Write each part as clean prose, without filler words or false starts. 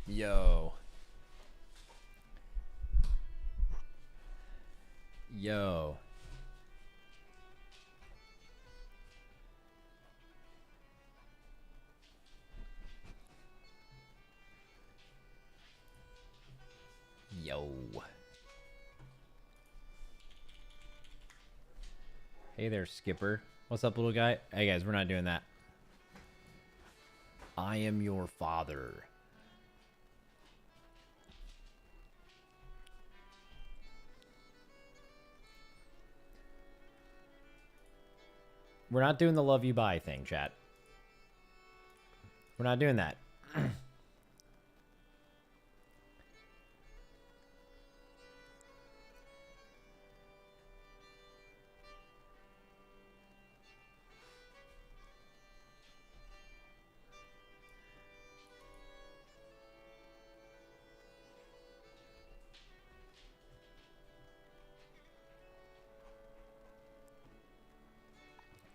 Yo. Yo. Yo. Hey there, Skipper. What's up, little guy? Hey, guys, we're not doing that. I am your father. We're not doing the love you buy thing, chat. We're not doing that.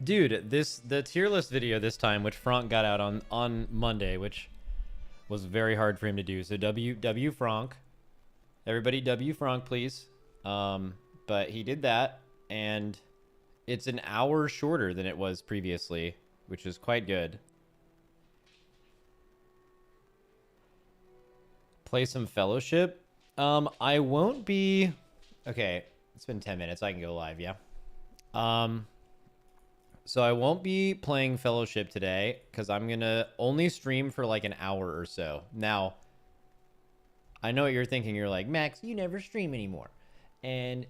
Dude, the tier list video this time, which Frank got out on Monday, which was very hard for him to do. So W Frank. Everybody W Frank, please. But he did that, and it's an hour shorter than it was previously, which is quite good. Play some Fellowship. I won't be... Okay, it's been 10 minutes. I can go live, yeah. So I won't be playing Fellowship today because I'm going to only stream for like an hour or so. Now, I know what you're thinking. You're like, Max, you never stream anymore. And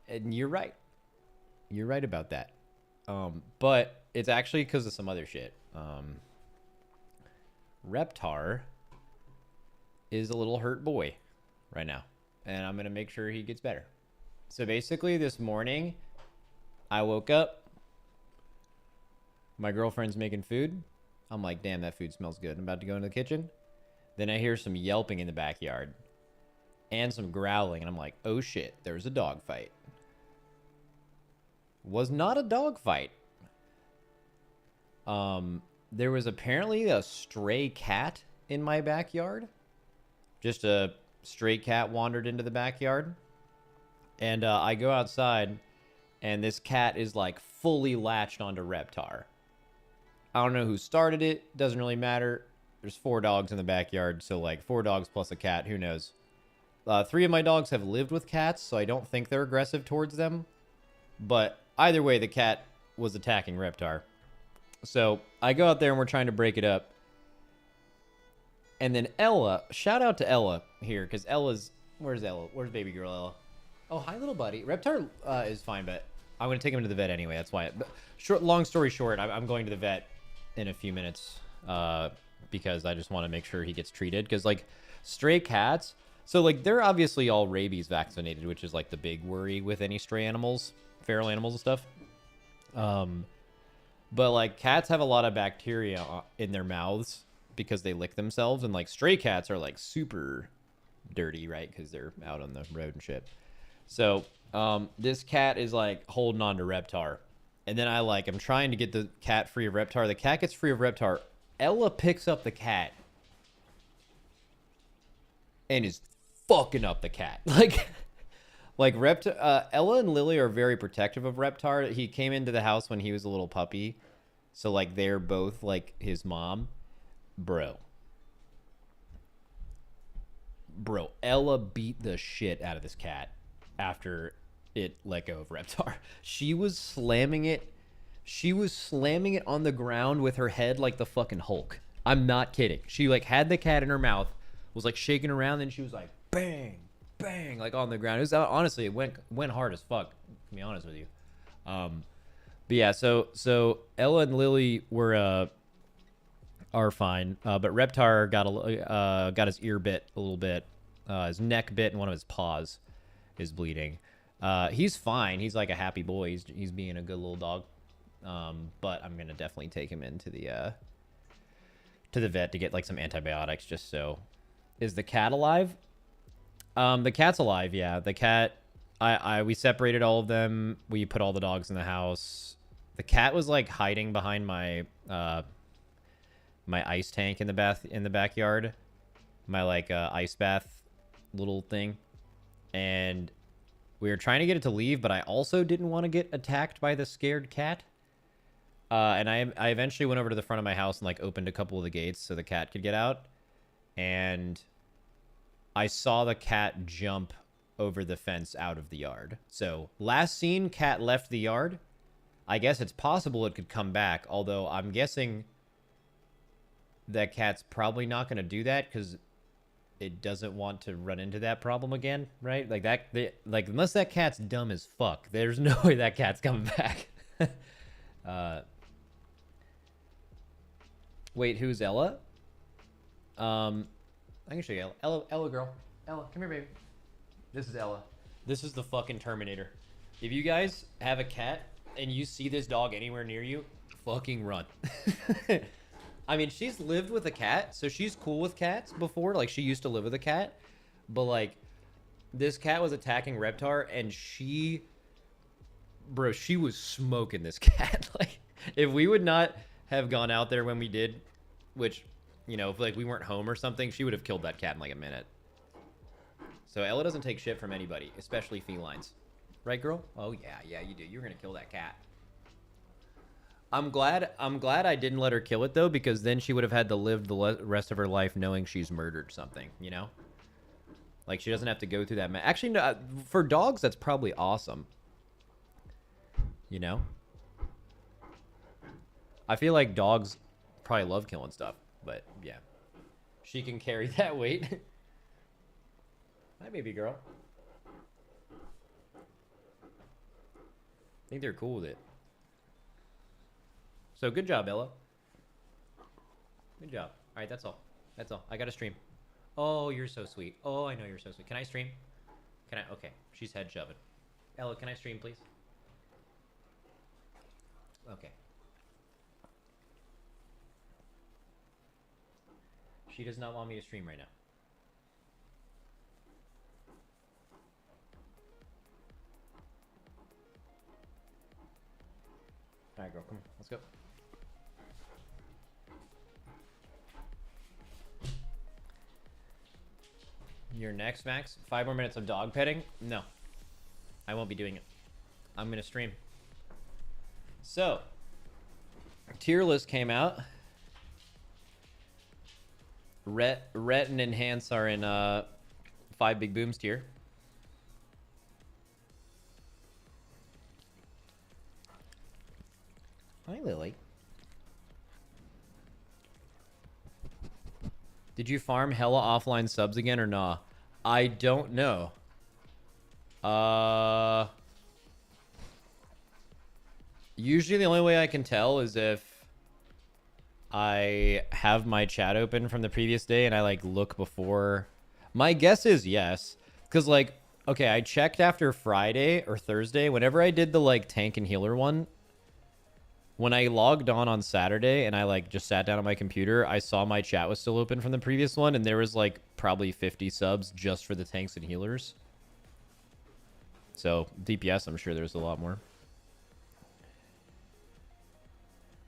you're right. You're right about that. But it's actually because of some other shit. Reptar is a little hurt boy right now. And I'm going to make sure he gets better. So basically this morning, I woke up. My girlfriend's making food. I'm like, damn, that food smells good. I'm about to go into the kitchen. Then I hear some yelping in the backyard. And some growling. And I'm like, oh shit, there's a dog fight. Was not a dog fight. There was apparently a stray cat in my backyard. Just a stray cat wandered into the backyard. And I go outside. And this cat is like fully latched onto Reptar. I don't know who started it. Doesn't really matter. There's 4 dogs in the backyard. So like 4 dogs plus a cat. Who knows? 3 of my dogs have lived with cats. So I don't think they're aggressive towards them. But either way, the cat was attacking Reptar. So I go out there and we're trying to break it up. And then Ella. Shout out to Ella here. Because Ella's... Where's Ella? Where's baby girl Ella? Oh, hi, little buddy. Reptar is fine, but I'm going to take him to the vet anyway. That's why. Long story short, I'm going to the vet in a few minutes because I just want to make sure he gets treated. Because, like, stray cats... So, like, they're obviously all rabies vaccinated, which is, like, the big worry with any stray animals, feral animals and stuff. But, like, cats have a lot of bacteria in their mouths because they lick themselves. And, like, stray cats are, like, super dirty, right? Because they're out on the road and shit. So, this cat is, like, holding on to Reptar. And then I'm trying to get the cat free of Reptar. The cat gets free of Reptar. Ella picks up the cat. And is fucking up the cat. Like Reptar, Ella and Lily are very protective of Reptar. He came into the house when he was a little puppy. So, like, they're both, like, his mom. Bro, Ella beat the shit out of this cat after it let go of Reptar. She was slamming it on the ground with her head like the fucking Hulk. I'm not kidding. She, like, had the cat in her mouth, was, like, shaking around, and she was like, bang, bang, like, on the ground. It was, honestly, it went hard as fuck, to be honest with you. But yeah, so Ella and Lily are fine, but Reptar got his ear bit a little bit, his neck bit, and one of his paws is bleeding. He's fine. He's like a happy boy. He's being a good little dog. But I'm gonna definitely take him into the vet to get, like, some antibiotics just so. Is the cat alive? The cat's alive, yeah. The cat, we separated all of them. We put all the dogs in the house. The cat was, like, hiding behind my my ice tank in the backyard. my like ice bath little thing, and we were trying to get it to leave, but I also didn't want to get attacked by the scared cat. And I eventually went over to the front of my house and like opened a couple of the gates so the cat could get out, and I saw the cat jump over the fence out of the yard. So last seen, cat left the yard. I guess it's possible it could come back, although I'm guessing that cat's probably not going to do that because it doesn't want to run into that problem again, right? Like that, like unless that cat's dumb as fuck, there's no way that cat's coming back. Wait, who's Ella? I can show you Ella. Ella girl. Ella, come here, baby. This is Ella. This is the fucking Terminator. If you guys have a cat and you see this dog anywhere near you, fucking run. I mean, she's lived with a cat, so she's cool with cats before. Like, she used to live with a cat. But, like, this cat was attacking Reptar, and she... Bro, she was smoking this cat. Like, if we would not have gone out there when we did, which, you know, if, like, we weren't home or something, she would have killed that cat in, like, a minute. So, Ella doesn't take shit from anybody, especially felines. Right, girl? Oh, yeah, you do. You're gonna kill that cat. I'm glad I didn't let her kill it, though, because then she would have had to live the rest of her life knowing she's murdered something, you know? Like, she doesn't have to go through that. Actually, no, for dogs, that's probably awesome. You know? I feel like dogs probably love killing stuff, but, yeah. She can carry that weight. Hi, baby girl. I think they're cool with it. So good job, Ella. Good job. All right, that's all. That's all. I got to stream. Oh, you're so sweet. Oh, I know you're so sweet. Can I stream? Can I? Okay. She's head shoving. Ella, can I stream, please? Okay. She does not want me to stream right now. All right, girl. Come on. Let's go. You're next, Max. 5 more minutes of dog petting? No. I won't be doing it. I'm going to stream. So, tier list came out. Rhett and Enhance are in 5 Big Booms tier. Hi, Lily. Did you farm hella offline subs again or nah? I don't know. Usually the only way I can tell is if I have my chat open from the previous day and I like look before. My guess is yes. Because like, okay, I checked after Friday or Thursday. Whenever I did the like tank and healer one, when I logged on Saturday and I like just sat down on my computer, I saw my chat was still open from the previous one, and there was like probably 50 subs just for the tanks and healers. So DPS, I'm sure there's a lot more.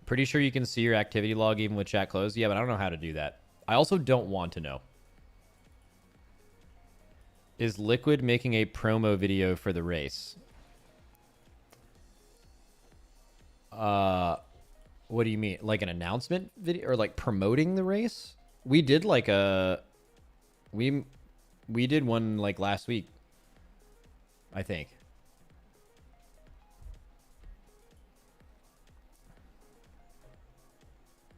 Pretty sure you can see your activity log even with chat closed. Yeah, but I don't know how to do that. I also don't want to know. Is Liquid making a promo video for the race? What do you mean? Like an announcement video or like promoting the race? We did like a we did one like last week, I think.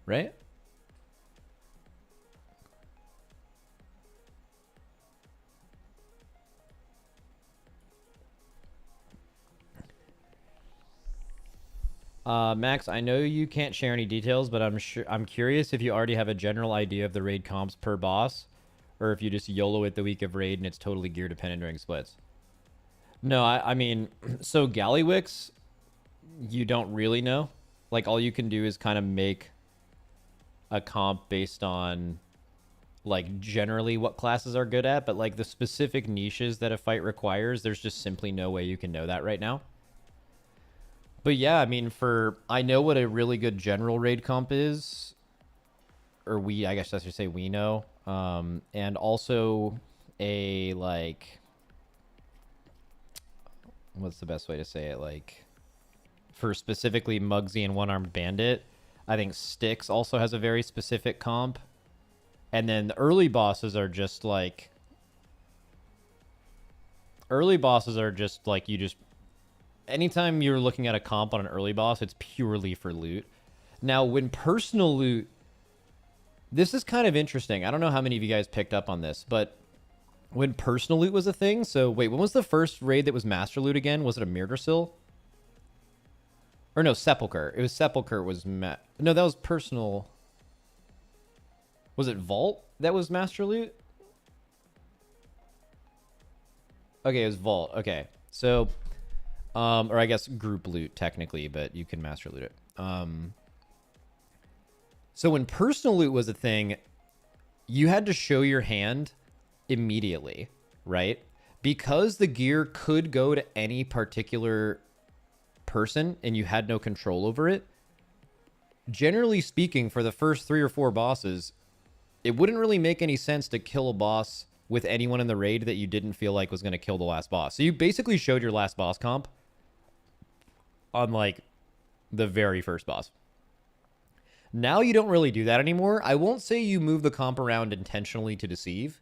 Right? Max, I know you can't share any details, but I'm curious if you already have a general idea of the raid comps per boss, or if you just YOLO it the week of raid and it's totally gear dependent during splits. No, I mean, so Gallywix, you don't really know. Like, all you can do is kind of make a comp based on, like, generally what classes are good at, but, like, the specific niches that a fight requires, there's just simply no way you can know that right now. But yeah, I mean, I know what a really good general raid comp is, or I guess I should say we know. And also a, like, what's the best way to say it? Like, for specifically Muggsy and One-Armed Bandit, I think Styx also has a very specific comp. And then the early bosses are just like... Early bosses are just like, you just... Anytime you're looking at a comp on an early boss, it's purely for loot. Now, when personal loot... This is kind of interesting. I don't know how many of you guys picked up on this, but when personal loot was a thing... So, wait, when was the first raid that was master loot again? Was it a Mirdersil? Or no, Sepulcher. It was Sepulcher was... No, that was personal... Was it Vault that was master loot? Okay, it was Vault. Okay. So, or I guess group loot technically, but you can master loot it. So when personal loot was a thing, you had to show your hand immediately, right? Because the gear could go to any particular person and you had no control over it. Generally speaking, for the first 3 or 4 bosses, it wouldn't really make any sense to kill a boss with anyone in the raid that you didn't feel like was going to kill the last boss. So you basically showed your last boss comp on, like, the very first boss. Now you don't really do that anymore. I won't say you move the comp around intentionally to deceive,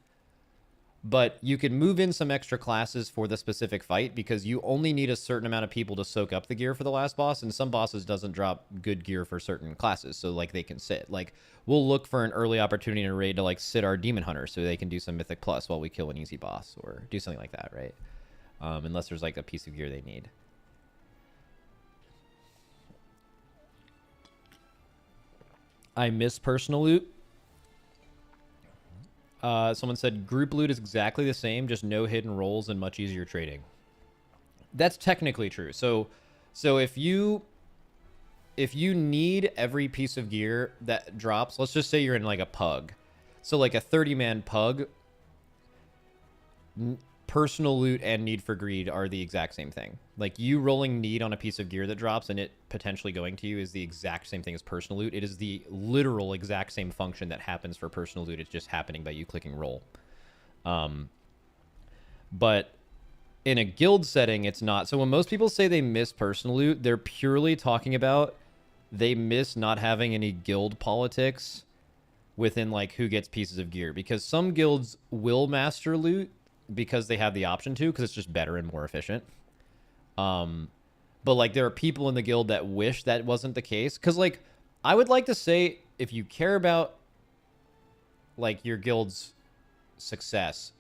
but you can move in some extra classes for the specific fight because you only need a certain amount of people to soak up the gear for the last boss, and some bosses doesn't drop good gear for certain classes, so, like, they can sit. Like, we'll look for an early opportunity in a raid to, like, sit our Demon Hunter so they can do some Mythic Plus while we kill an easy boss, or do something like that, right? Unless there's, like, a piece of gear they need. I miss personal loot. Someone said group loot is exactly the same, just no hidden roles and much easier trading. That's technically true. So if you need every piece of gear that drops, let's just say you're in, like, a pug. So, like, a 30-man pug, personal loot and Need for Greed are the exact same thing. Like, you rolling need on a piece of gear that drops and it potentially going to you is the exact same thing as personal loot. It is the literal exact same function that happens for personal loot. It's just happening by you clicking roll. But in a guild setting, it's not. So when most people say they miss personal loot, they're purely talking about they miss not having any guild politics within, like, who gets pieces of gear. Because some guilds will master loot because they have the option to, because it's just better and more efficient. But, like, there are people in the guild that wish that wasn't the case. Because, like, I would like to say, if you care about, like, your guild's success,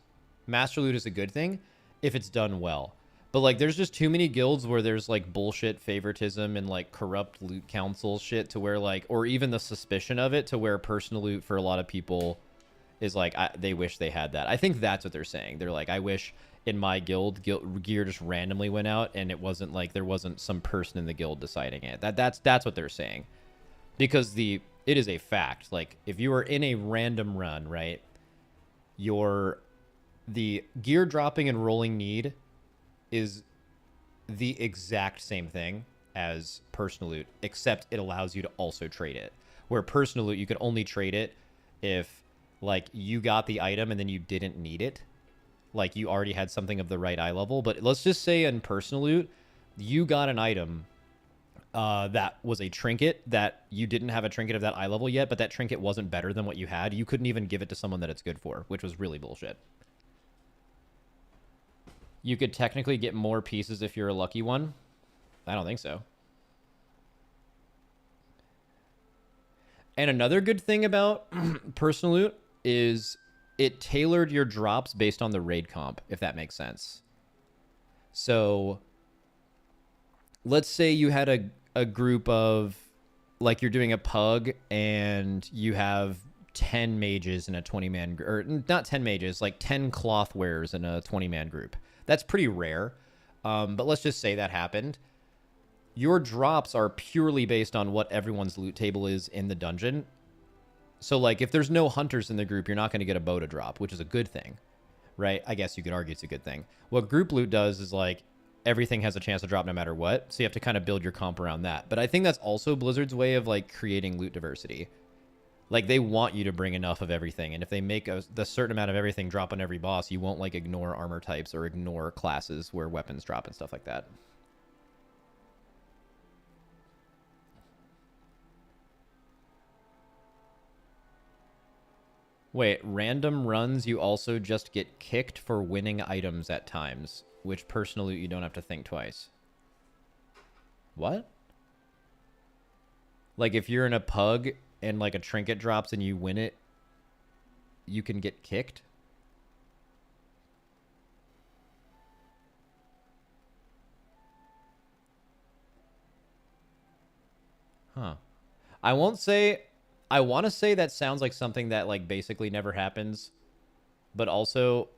master loot is a good thing if it's done well. But, like, there's just too many guilds where there's, like, bullshit favoritism and, like, corrupt loot council shit to where, like, or even the suspicion of it to where personal loot for a lot of people is like, they wish they had that. I think that's what they're saying. They're like, I wish in my guild gear just randomly went out and it wasn't like there wasn't some person in the guild deciding it. That's what they're saying. Because it is a fact. Like, if you are in a random run, right, the gear dropping and rolling need is the exact same thing as personal loot, except it allows you to also trade it. Where personal loot, you can only trade it if, like, you got the item and then you didn't need it. Like, you already had something of the right eye level. But let's just say in personal loot, you got an item that was a trinket that you didn't have a trinket of that eye level yet, but that trinket wasn't better than what you had. You couldn't even give it to someone that it's good for, which was really bullshit. You could technically get more pieces if you're a lucky one. I don't think so. And another good thing about personal loot is it tailored your drops based on the raid comp, if that makes sense. So let's say you had a group of, like, you're doing a pug and you have 10 mages in a 20-man, or not 10 mages, like 10 cloth wearers in a 20-man group. That's pretty rare. But let's just say that happened. Your drops are purely based on what everyone's loot table is in the dungeon. So, like, if there's no hunters in the group, you're not going to get a bow to drop, which is a good thing, right? I guess you could argue it's a good thing. What group loot does is, like, everything has a chance to drop no matter what. So you have to kind of build your comp around that. But I think that's also Blizzard's way of, like, creating loot diversity. Like, they want you to bring enough of everything, and if they make the certain amount of everything drop on every boss, you won't, like, ignore armor types or ignore classes where weapons drop and stuff like that. Wait, random runs, you also just get kicked for winning items at times, which personally you don't have to think twice. What? Like, if you're in a pug and, like, a trinket drops and you win it, you can get kicked? Huh. I won't say... I want to say that sounds like something that, like, basically never happens. But also,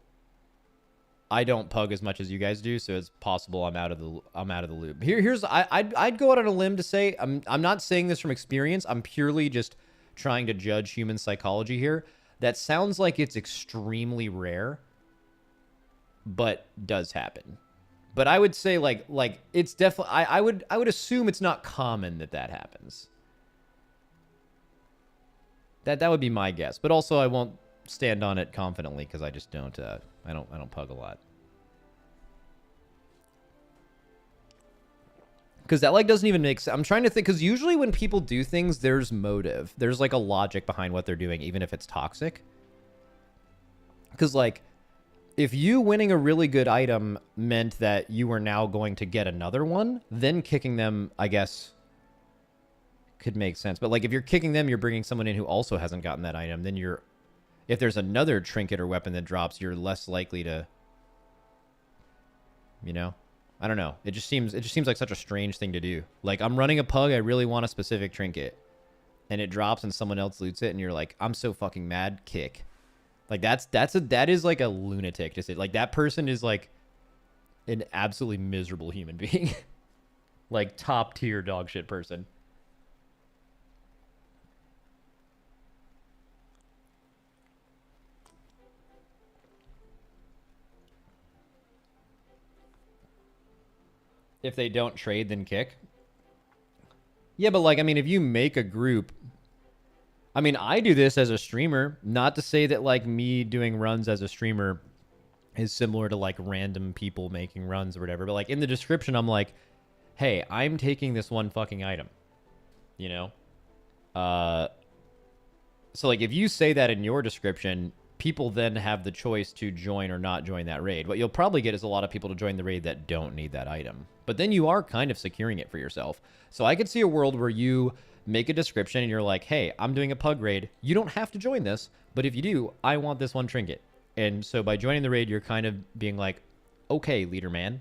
I don't pug as much as you guys do, so it's possible I'm out of the loop. I'd go out on a limb to say, I'm not saying this from experience. I'm purely just trying to judge human psychology here. That sounds like it's extremely rare, but does happen. But I would say like it's definitely I would assume it's not common that happens. That would be my guess. But also I won't stand on it confidently because I just don't I don't pug a lot. Because that, like, doesn't even make sense. I'm trying to think, because usually when people do things, there's motive. There's, like, a logic behind what they're doing, even if it's toxic. Because, like, if you winning a really good item meant that you were now going to get another one, then kicking them, I guess, could make sense. But, like, if you're kicking them, you're bringing someone in who also hasn't gotten that item, then you're... If there's another trinket or weapon that drops, you're less likely to... You know? I don't know. It just seems like such a strange thing to do. Like, I'm running a pug, I really want a specific trinket. And it drops and someone else loots it and you're like, I'm so fucking mad, kick. Like, that is like a lunatic to say. Like, that person is like an absolutely miserable human being. Like, top tier dog shit person. If they don't trade, then kick. Yeah, but, like, I mean, if you make a group... I mean, I do this as a streamer. Not to say that, like, me doing runs as a streamer is similar to, like, random people making runs or whatever. But, like, in the description, I'm like, hey, I'm taking this one fucking item. You know? So, like, if you say that in your description... people then have the choice to join or not join that raid. What you'll probably get is a lot of people to join the raid that don't need that item. But then you are kind of securing it for yourself. So I could see a world where you make a description and you're like, hey, I'm doing a pug raid. You don't have to join this, but if you do, I want this one trinket. And so by joining the raid, you're kind of being like, okay, leader man.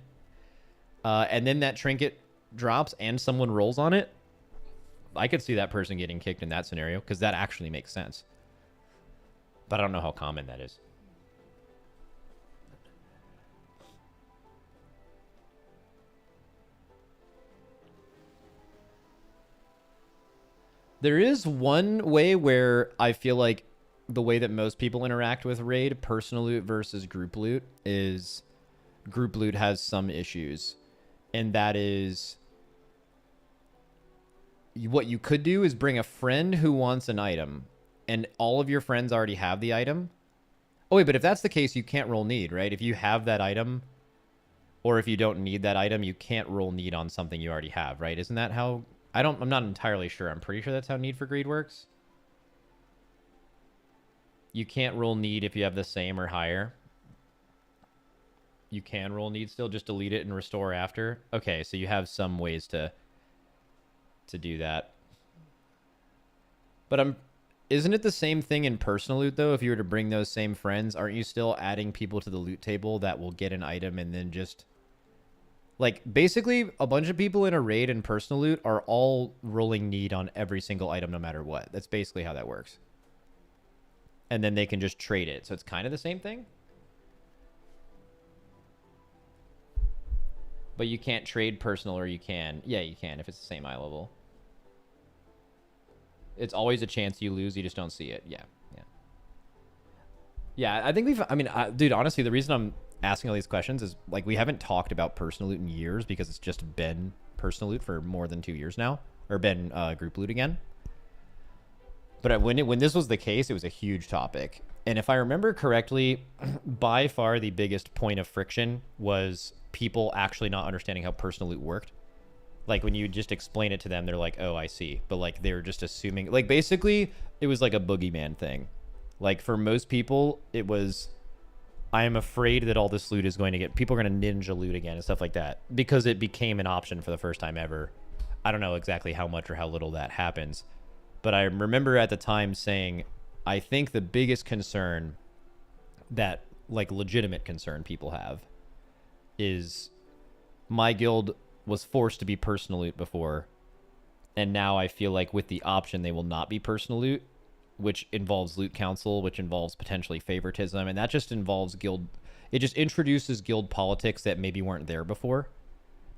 And then that trinket drops and someone rolls on it. I could see that person getting kicked in that scenario because that actually makes sense. But I don't know how common that is. There is one way where I feel like the way that most people interact with raid, personal loot versus group loot, is group loot has some issues. And that is... what you could do is bring a friend who wants an item. And all of your friends already have the item. Oh, wait, but if that's the case, you can't roll need, right? If you have that item, or if you don't need that item, you can't roll need on something you already have, right? Isn't that how... I'm not entirely sure. I'm pretty sure that's how need for greed works. You can't roll need if you have the same or higher. You can roll need still, just delete it and restore after. Okay, so you have some ways to do that. But isn't it the same thing in personal loot, though? If you were to bring those same friends, aren't you still adding people to the loot table that will get an item and then just... like, basically, a bunch of people in a raid and personal loot are all rolling need on every single item no matter what. That's basically how that works. And then they can just trade it. So it's kind of the same thing? But you can't trade personal, or you can. Yeah, you can if it's the same eye level. It's always a chance you lose. You just don't see it. Yeah. Yeah. Yeah, I think dude, honestly, the reason I'm asking all these questions is, like, we haven't talked about personal loot in years because it's just been personal loot for more than 2 years now. Or been group loot again. But when this was the case, it was a huge topic. And if I remember correctly, by far the biggest point of friction was people actually not understanding how personal loot worked. Like when you just explain it to them, they're like, "Oh, I see." But like they were just assuming, like basically it was like a boogeyman thing. Like for most people, it was, I am afraid that all this loot is going to get, people are going to ninja loot again and stuff like that because it became an option for the first time ever. I don't know exactly how much or how little that happens, but I remember at the time saying, I think the biggest concern that, like, legitimate concern people have is my guild was forced to be personal loot before, and now I feel like with the option they will not be personal loot, which involves loot council, which involves potentially favoritism, and that just involves guild, it just introduces guild politics that maybe weren't there before,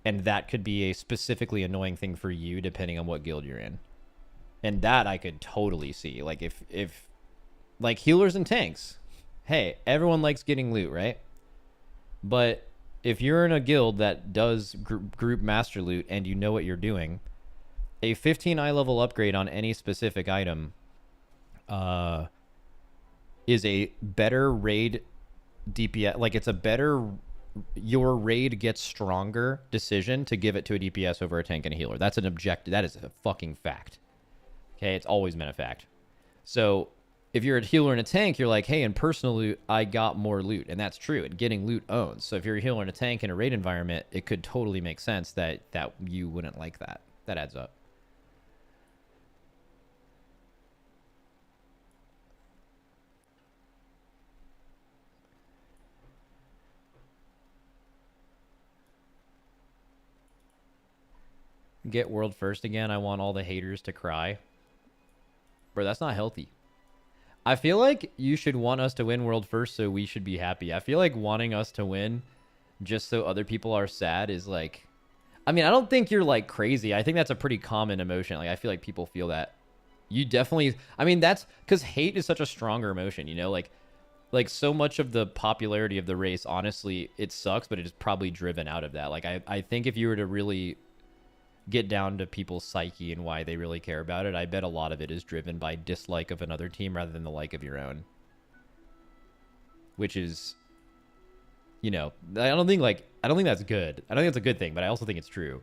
and that could be a specifically annoying thing for you depending on what guild you're in. And that I could totally see. Like if like healers and tanks, hey, everyone likes getting loot, right? But if you're in a guild that does group master loot and you know what you're doing, a 15 eye level upgrade on any specific item is a better raid DPS. Like it's a better, your raid gets stronger decision to give it to a DPS over a tank and a healer. That's an objective. That is a fucking fact. Okay, it's always been a fact. So if you're a healer and a tank, you're like, hey, in personal loot, I got more loot. And that's true. And getting loot owns. So if you're a healer and a tank in a raid environment, it could totally make sense that you wouldn't like that. That adds up. Get world first again. I want all the haters to cry. Bro, that's not healthy. I feel like you should want us to win world first so we should be happy. I feel like wanting us to win just so other people are sad is like, I mean, I don't think you're like crazy. I think that's a pretty common emotion. Like I feel like people feel that. You definitely, I mean, that's because hate is such a stronger emotion, you know, like so much of the popularity of the race, honestly, it sucks, but it is probably driven out of that. Like I think if you were to really get down to people's psyche and why they really care about it, I bet a lot of it is driven by dislike of another team rather than the like of your own. Which is, you know, I don't think that's good. I don't think it's a good thing, but I also think it's true.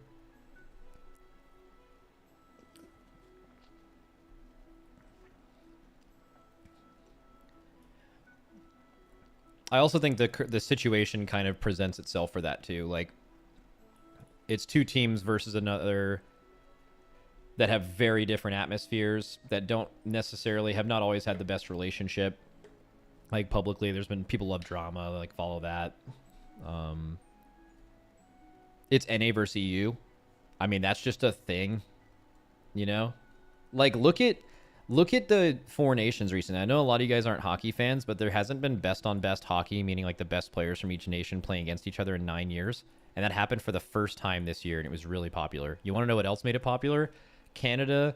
I also think the situation kind of presents itself for that too. Like, it's two teams versus another that have very different atmospheres, that don't necessarily, have not always had the best relationship. Like publicly, there's been, people love drama, like follow that. It's NA versus EU. I mean, that's just a thing, you know? Like look at the four nations recently. I know a lot of you guys aren't hockey fans, but there hasn't been best on best hockey, meaning like the best players from each nation playing against each other in 9 years. And that happened for the first time this year, and it was really popular. You want to know what else made it popular? Canada's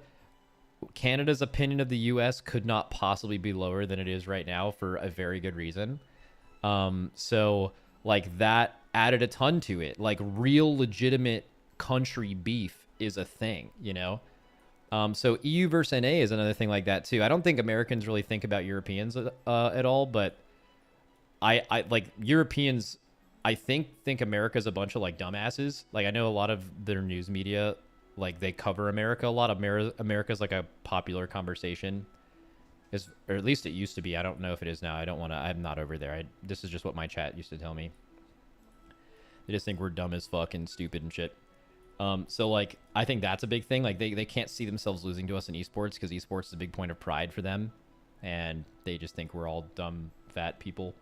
opinion of the U.S. could not possibly be lower than it is right now for a very good reason. So, like, that added a ton to it. Like, real legitimate country beef is a thing, you know? So EU versus NA is another thing like that, too. I don't think Americans really think about Europeans at all, but I like, Europeans, I think America's a bunch of like dumbasses. Like I know a lot of their news media, like they cover America a lot. America's like a popular conversation, or at least it used to be. I don't know if it is now. I'm not over there. This is just what my chat used to tell me. They just think we're dumb as fuck and stupid and shit. So like I think that's a big thing. Like they can't see themselves losing to us in esports because esports is a big point of pride for them, and they just think we're all dumb fat people.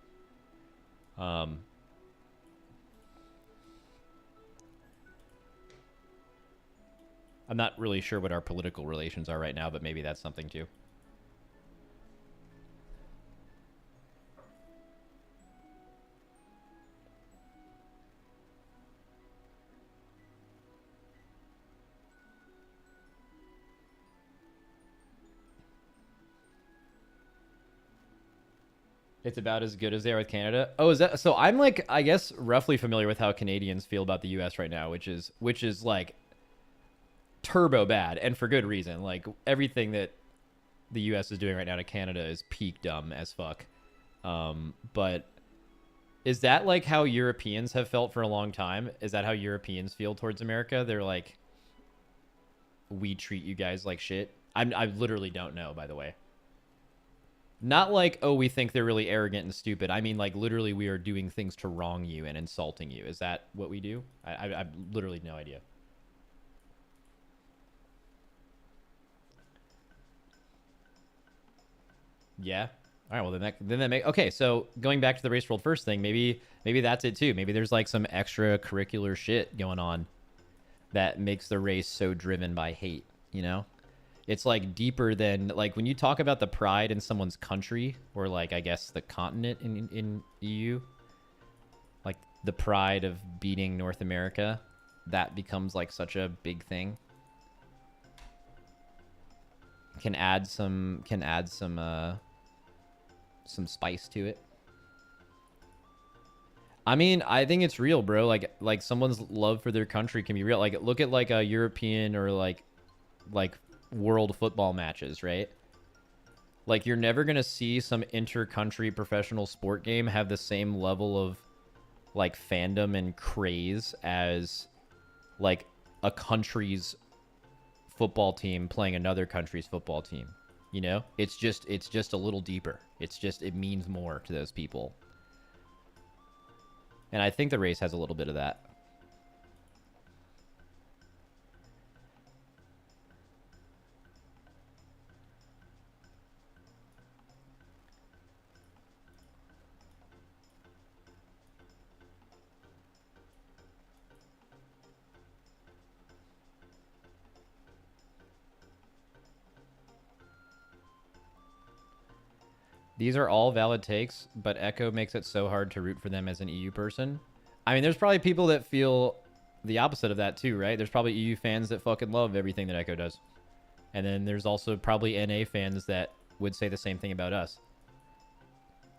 I'm not really sure what our political relations are right now, but maybe that's something too. It's about as good as they are with Canada. Oh, is that so? I'm like, I guess, roughly familiar with how Canadians feel about the U.S. right now, which is like turbo bad, and for good reason. Like everything that the U.S. is doing right now to Canada is peak dumb as fuck. But is that like how Europeans have felt for a long time? Is that how Europeans feel towards America? They're like, we treat you guys like shit. I literally don't know, by the way. Not like, oh, we think they're really arrogant and stupid. I mean, like, literally, we are doing things to wrong you and insulting you. Is that what we do? I literally no idea. Yeah. All right. Well, then that make okay. So going back to the race world first thing, maybe that's it too. Maybe there's like some extracurricular shit going on that makes the race so driven by hate. You know, it's like deeper than like when you talk about the pride in someone's country or like I guess the continent in EU, like the pride of beating North America, that becomes like such a big thing. Can add some spice to it. I mean, I think it's real, bro. Like someone's love for their country can be real. Like look at like a European or like world football matches, right? Like you're never going to see some inter-country professional sport game have the same level of like fandom and craze as like a country's football team playing another country's football team. You know, it's just a little deeper. It means more to those people. And I think the race has a little bit of that. These are all valid takes, but Echo makes it so hard to root for them as an EU person. I mean, there's probably people that feel the opposite of that too, right? There's probably EU fans that fucking love everything that Echo does. And then there's also probably NA fans that would say the same thing about us.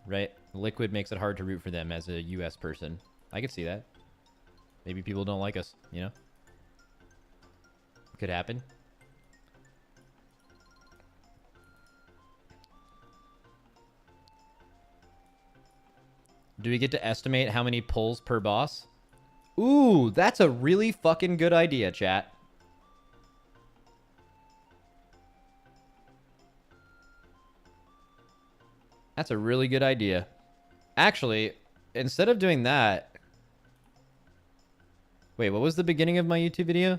Right? Liquid makes it hard to root for them as a US person. I could see that. Maybe people don't like us, you know? Could happen. Do we get to estimate how many pulls per boss? Ooh, that's a really fucking good idea, chat. That's a really good idea. Actually, instead of doing that... Wait, what was the beginning of my YouTube video?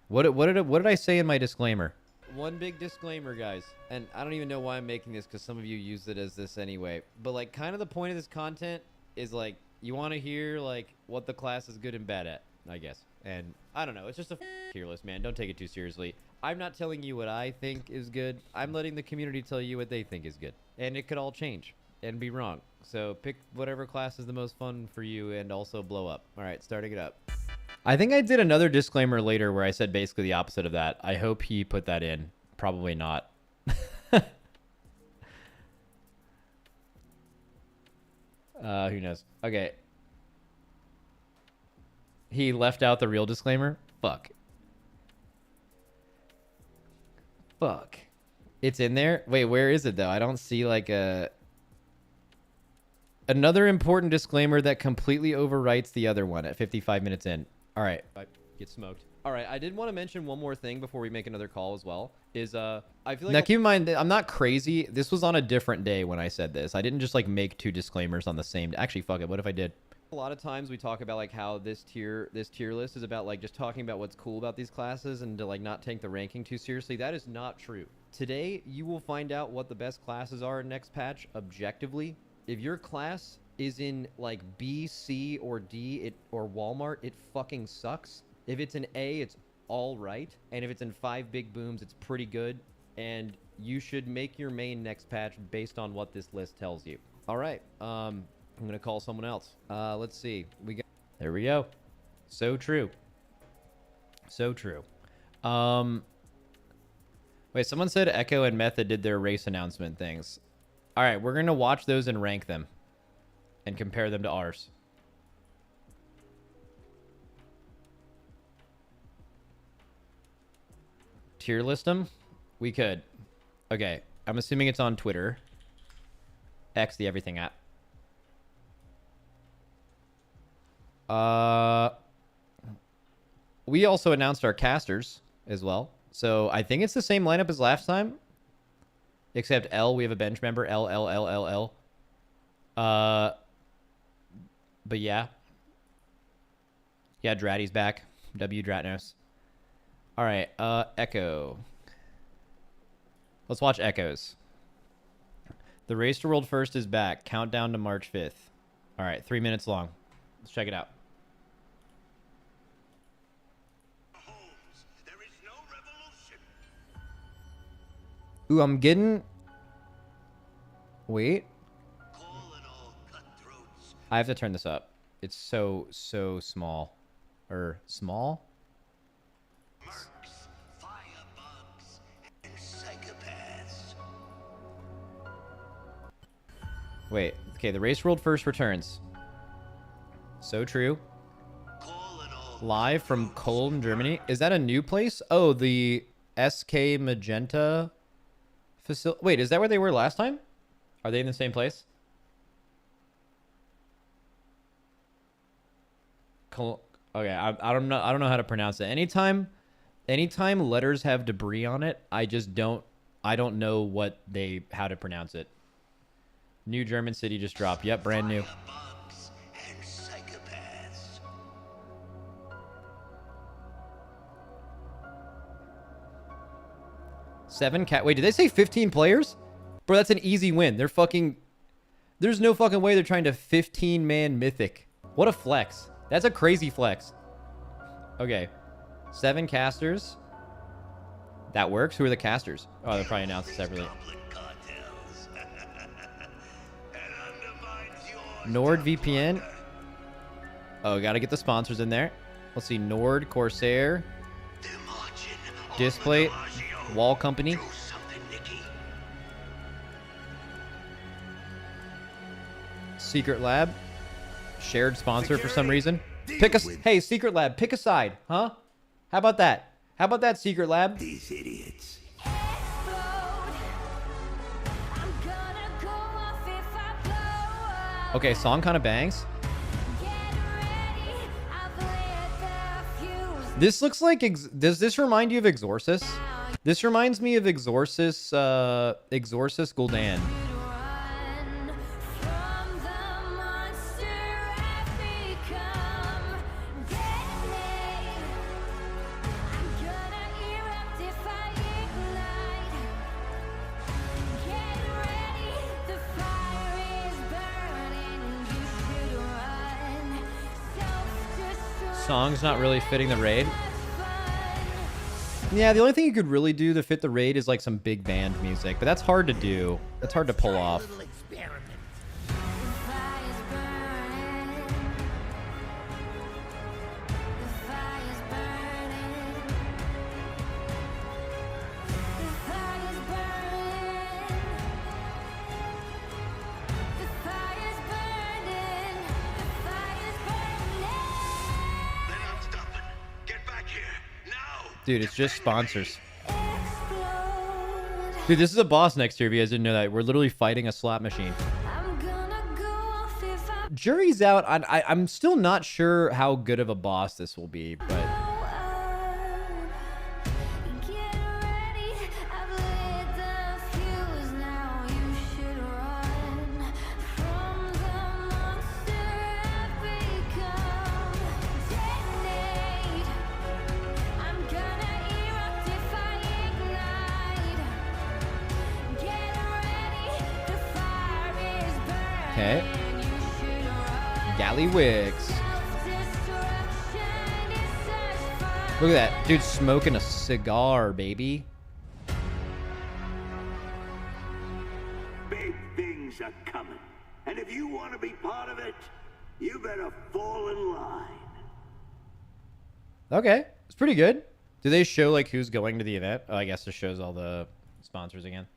What did I say in my disclaimer? One big disclaimer, guys, and I don't even know why I'm making this because some of you use it as this anyway, but like kind of the point of this content is like you want to hear like what the class is good and bad at, I guess. And I don't know, it's just a tier list, man. Don't take it too seriously. I'm not telling you what I think is good. I'm letting the community tell you what they think is good, and it could all change and be wrong. So pick whatever class is the most fun for you and also blow up. All right, starting it up. I think I did another disclaimer later where I said basically the opposite of that. I hope he put that in. Probably not. Who knows? Okay. He left out the real disclaimer? Fuck. Fuck. It's in there? Wait, where is it though? I don't see like a... Another important disclaimer that completely overwrites the other one at 55 minutes in. All right, get smoked. All right, I did want to mention one more thing before we make another call as well. Is I feel like now keep in mind that I'm not crazy. This was on a different day when I said this. I didn't just like make two disclaimers on the same day. Actually, fuck it. What if I did? A lot of times we talk about like how this tier list is about like just talking about what's cool about these classes and to like not take the ranking too seriously. That is not true. Today you will find out what the best classes are in next patch objectively. If your class is in like B, C, or D, or Walmart, it fucking sucks. If it's an A, it's all right. And if it's in 5 big booms, it's pretty good. And you should make your main next patch based on what this list tells you. All right. I'm going to call someone else. Let's see. There we go. So true. So true. Wait, someone said Echo and Method did their race announcement things. All right, we're going to watch those and rank them. And compare them to ours. Tier list them? We could. Okay. I'm assuming it's on Twitter. X, the everything app. We also announced our casters as well. So I think it's the same lineup as last time. Except L, we have a bench member. L, L, L, L, L. But yeah. Yeah, Dratty's back. W Dratnos. All right, Echo. Let's watch Echoes. The Race to World First is back. Countdown to March 5th. All right, 3 minutes long. Let's check it out. There is no revolution. Ooh, I'm getting... Wait. Call it all cutthroats. I have to turn this up. It's so small. Small? Mercs, firebugs, and psychopaths. Wait. Okay, the Race World First returns. So true. Call it all Live from Cologne, Germany. Is that a new place? Oh, the SK Magenta facility. Wait, is that where they were last time? Are they in the same place? Okay, I don't know how to pronounce it. Anytime letters have debris on it, I don't know how to pronounce it. New German city just dropped. Yep, brand new. firebugs and psychopaths. Wait, did they say 15 players? Bro, that's an easy win. There's no fucking way they're trying to 15-man mythic. What a flex. That's a crazy flex. Okay. 7 casters. That works. Who are the casters? Oh, they'll probably announce it separately. Goblin cartels. And undermines yours. NordVPN. Oh, gotta get the sponsors in there. Let's see. Nord, Corsair, They're marching on Display, the DiMaggio. Wall Company. Do something, Nicky. Secret Lab. Shared sponsor for some reason. Hey, Secret Lab, pick a side, huh? How about that? How about that, Secret Lab? These idiots. Okay, song kind of bangs. This looks like... Does this remind you of Exorcist? This reminds me of Exorcist Gul'dan. Song's not really fitting the raid. Yeah, the only thing you could really do to fit the raid is like some big band music, but that's hard to do. That's hard to pull off. Dude, it's just sponsors. Dude, this is a boss next year if you guys didn't know that. We're literally fighting a slot machine. Jury's out. I'm still not sure how good of a boss this will be, but... Okay. Gallywix. Look at that. Dude smoking a cigar, baby. Big things are coming. And if you want to be part of it, you better fall in line. Okay. It's pretty good. Do they show like who's going to the event? Oh, I guess it shows all the sponsors again.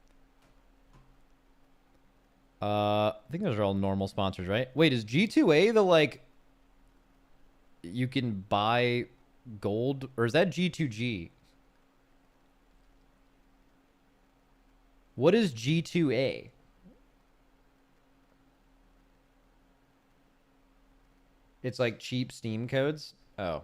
I think those are all normal sponsors, right? Wait, is G2A the like you can buy gold, or is that G2G? What is G2A? It's like cheap Steam codes. Oh.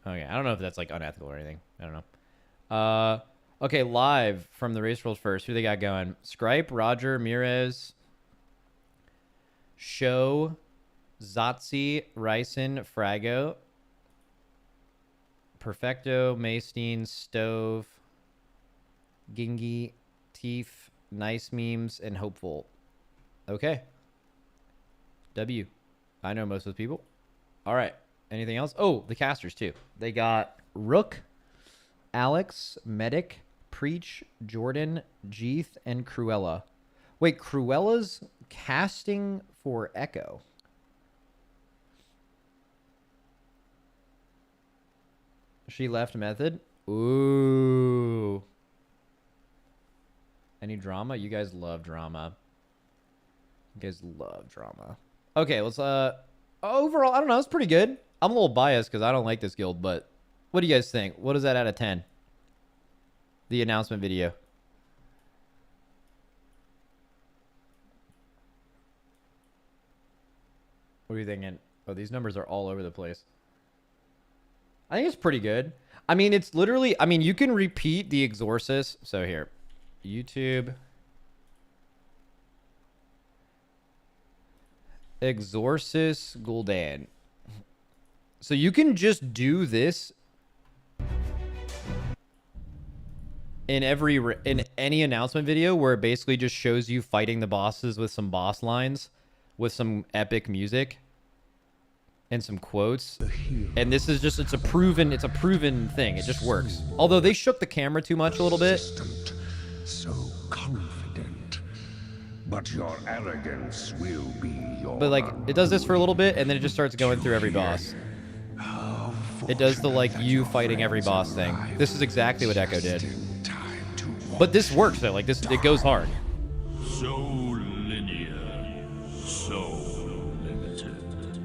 Okay, I don't know if that's like unethical or anything. I don't know. Okay, live from the Race World first. Who they got going? Scripe, Roger, Mirez, Show, Zotzi, Ryson, Frago, Perfecto, Maystein, Stove, Gingy, Teef, Nice Memes, and Hopeful. Okay. W. I know most of those people. All right. Anything else? Oh, the casters too. They got Rook, Alex, Medic, Preach, Jordan, Jeeth, and Cruella. Wait, Cruella's casting for Echo. She left Method. Ooh. Any drama? You guys love drama. You guys love drama. Okay, let's overall, I don't know, it's pretty good. I'm a little biased because I don't like this guild, but what do you guys think? What is that out of 10? The announcement video. What are you thinking? Oh, these numbers are all over the place. I think it's pretty good. I mean, it's literally, I mean, you can repeat the Exorcist. So here, YouTube. Exorcist Gul'dan. So you can just do this in any announcement video where it basically just shows you fighting the bosses with some boss lines with some epic music and some quotes. And this is just it's a proven thing. It just works. Although they shook the camera too much a little bit. So confident. But your arrogance will be your But like it does this for a little bit and then it just starts going through every boss. It does the like you fighting every boss thing. This is exactly what Echo did. But this works though. Like this, it goes hard. So linear, so limited.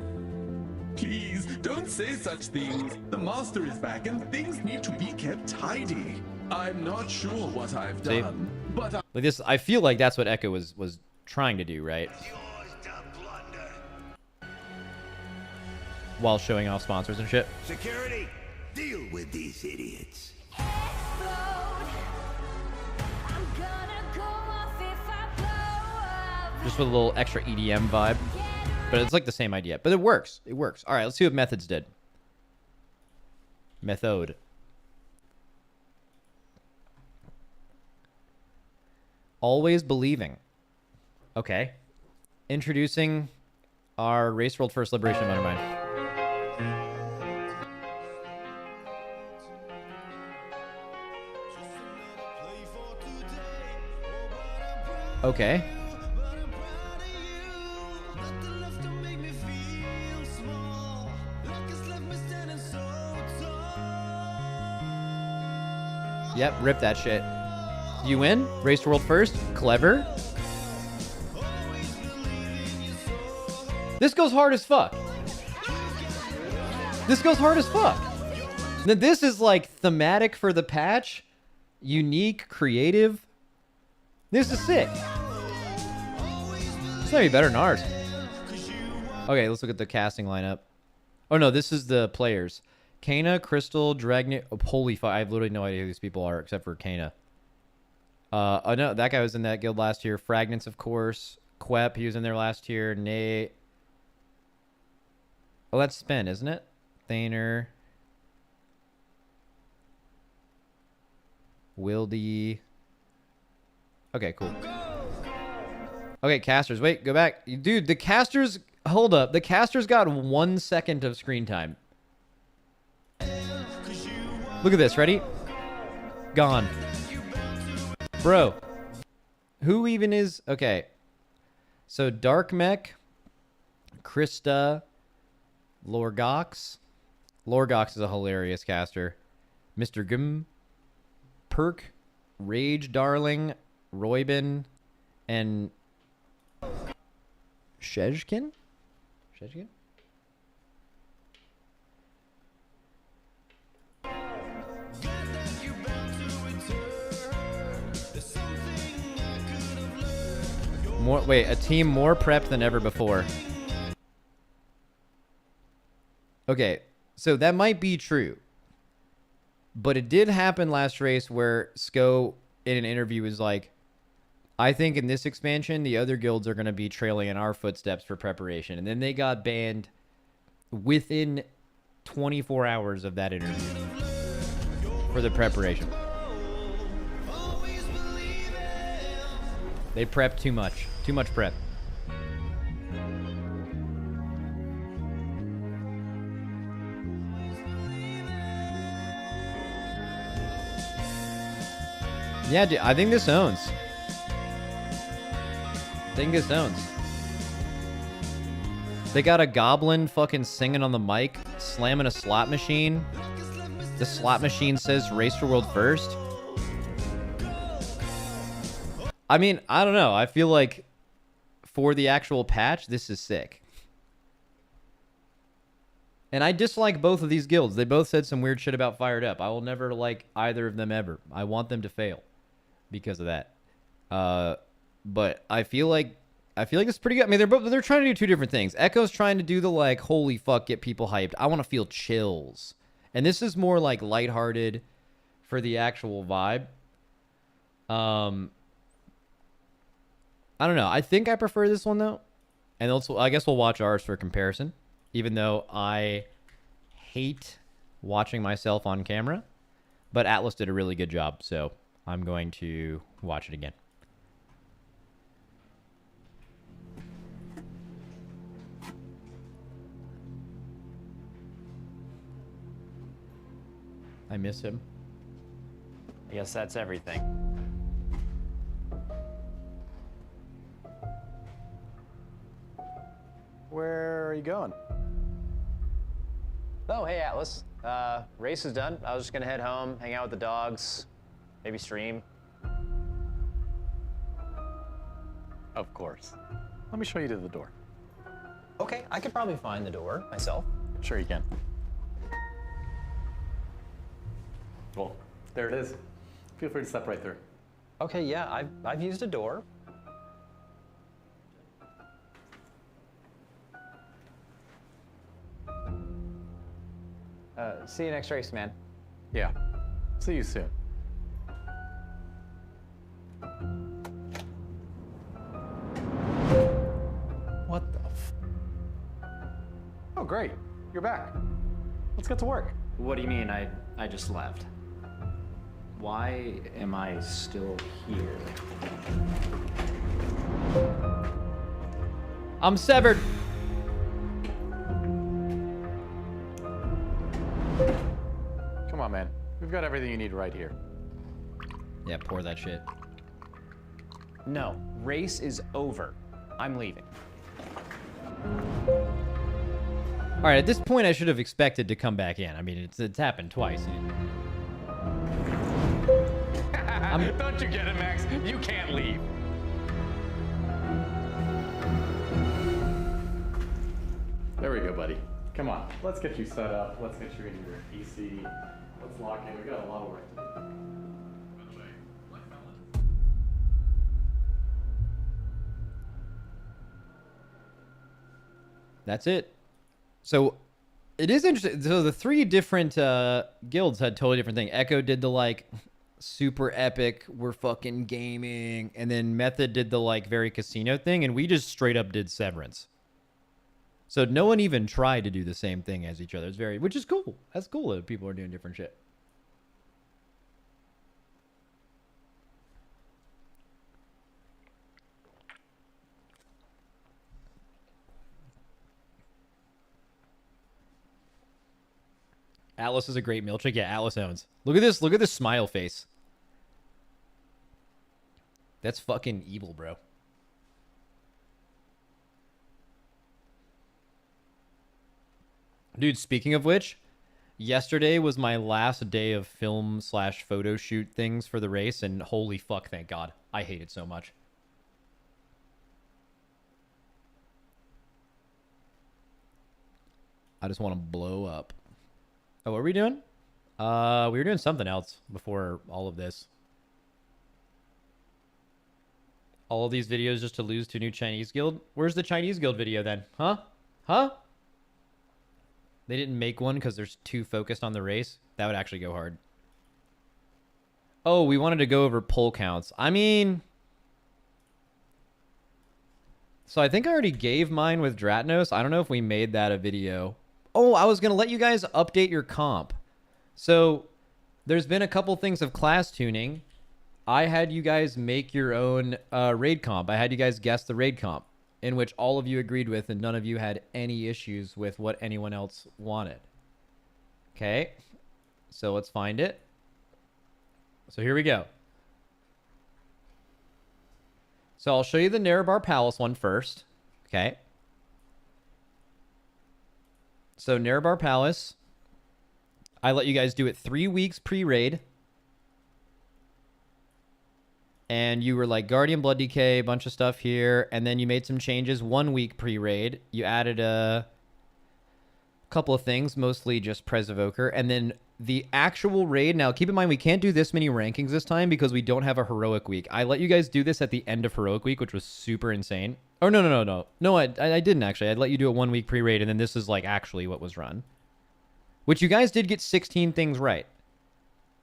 Please, don't say such things. The master is back and things need to be kept tidy. I'm not sure what I've See? done, but Like this, I feel like that's what Echo was trying to do, right? While showing off sponsors and shit. Security, deal with these idiots. Just with a little extra EDM vibe. But it's like the same idea. But it works. It works. All right, let's see what Methods did. Method. Always believing. Okay. Introducing our Race World First Liberation of Undermine. Okay. Yep, rip that shit. You win? Race World First? Clever. This goes hard as fuck. This goes hard as fuck. Now this is like thematic for the patch. Unique, creative. This is sick. It's gonna be better than ours. Okay, let's look at the casting lineup. Oh no, this is the players. Kana, Crystal, Dragnet. Oh, holy fuck, I have literally no idea who these people are except for Kana. Oh no, that guy was in that guild last year. Fragments, of course. Quep, he was in there last year. Nate. Oh, that's Spin, isn't it? Thaner. Wildy. Okay, cool. Okay, casters. Wait, go back. Dude, the casters... Hold up. The casters got 1 second of screen time. Look at this. Ready? Gone. Bro. Who even is... Okay. So, Dark Mech. Krista. Lorgox. Lorgox is a hilarious caster. Mr. Gim. Perk. Rage Darling. Roybin. And... Shejkin? Shejkin? A team more prepped than ever before. Okay, so that might be true. But it did happen last race where Sko, in an interview, was like, I think in this expansion, the other guilds are going to be trailing in our footsteps for preparation. And then they got banned within 24 hours of that interview for the preparation. They prepped too much. Too much prep. Yeah, dude, I think this owns. They got a goblin fucking singing on the mic, slamming a slot machine. The slot machine says race for world first. I mean, I don't know. I feel like for the actual patch, this is sick. And I dislike both of these guilds. They both said some weird shit about Fired Up. I will never like either of them ever. I want them to fail because of that. But I feel like it's pretty good. I mean, they're trying to do two different things. Echo's trying to do the like, holy fuck, get people hyped. I want to feel chills. And this is more like lighthearted for the actual vibe. I don't know. I think I prefer this one though. And also, I guess we'll watch ours for comparison. Even though I hate watching myself on camera. But Atlas did a really good job, so I'm going to watch it again. I miss him. I guess that's everything. Where are you going? Oh, hey, Atlas. Race is done. I was just gonna head home, hang out with the dogs, maybe stream. Of course. Let me show you to the door. Okay, I could probably find the door myself. Sure you can. Well, there it is. Feel free to step right through. Okay, yeah, I've used a door. See you next race, man. Yeah. See you soon. What the Oh, great. You're back. Let's get to work. What do you mean I just left? Why am I still here? I'm severed. Come on, man. We've got everything you need right here. Yeah, pour that shit. No, race is over. I'm leaving. All right, at this point, I should have expected to come back in. I mean, it's happened twice. Don't you get it, Max? You can't leave. There we go, buddy. Come on, let's get you set up. Let's get you into your PC. Let's lock in. We got a lot of work to do. By the way, That's it. So it is interesting. So the three different guilds had totally different things. Echo did the like super epic, we're fucking gaming, and then Method did the like very casino thing, and we just straight up did Severance. So no one even tried to do the same thing as each other. It's very, which is cool. That's cool that people are doing different shit. Atlas is a great milkshake. Yeah, Atlas owns. Look at this. Look at this smile face. That's fucking evil, bro. Dude, speaking of which, yesterday was my last day of film / photo shoot things for the race, and holy fuck, thank God. I hate it so much. I just want to blow up. Oh, what are we doing? We were doing something else before all of this. All of these videos just to lose to a new Chinese guild? Where's the Chinese guild video then? Huh? Huh? They didn't make one because they're too focused on the race? That would actually go hard. Oh, we wanted to go over pull counts. I mean... So I think I already gave mine with Dratnos. I don't know if we made that a video. Oh, I was going to let you guys update your comp. So there's been a couple things of class tuning. I had you guys make your own raid comp. I had you guys guess the raid comp, in which all of you agreed with and none of you had any issues with what anyone else wanted. Okay, so let's find it. So here we go. So I'll show you the Nerebar Palace one first. Okay. So Nerebar Palace, I let you guys do it 3 weeks pre-raid. And you were like Guardian Blood Decay, a bunch of stuff here. And then you made some changes 1 week pre-raid. You added a couple of things, mostly just Prez Evoker. And then the actual raid. Now, keep in mind, we can't do this many rankings this time because we don't have a Heroic Week. I let you guys do this at the end of Heroic Week, which was super insane. Oh, no. No, I didn't actually. I'd let you do it 1 week pre-raid, and then this is like actually what was run. Which you guys did get 16 things right.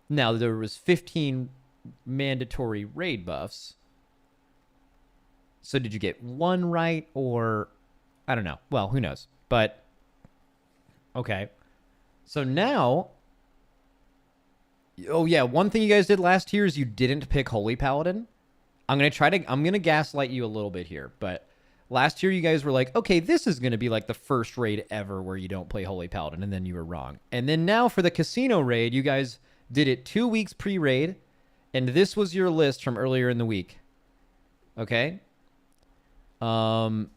Now, there was 15 mandatory raid buffs. So did you get one right, or I don't know. Well, who knows? But okay. So now, oh yeah, one thing you guys did last year is you didn't pick Holy Paladin. I'm gonna gaslight you a little bit here, but last year you guys were like, okay, this is gonna be like the first raid ever where you don't play Holy Paladin, and then you were wrong. And then now for the casino raid, you guys did it 2 weeks pre-raid. And this was your list from earlier in the week. Okay? Now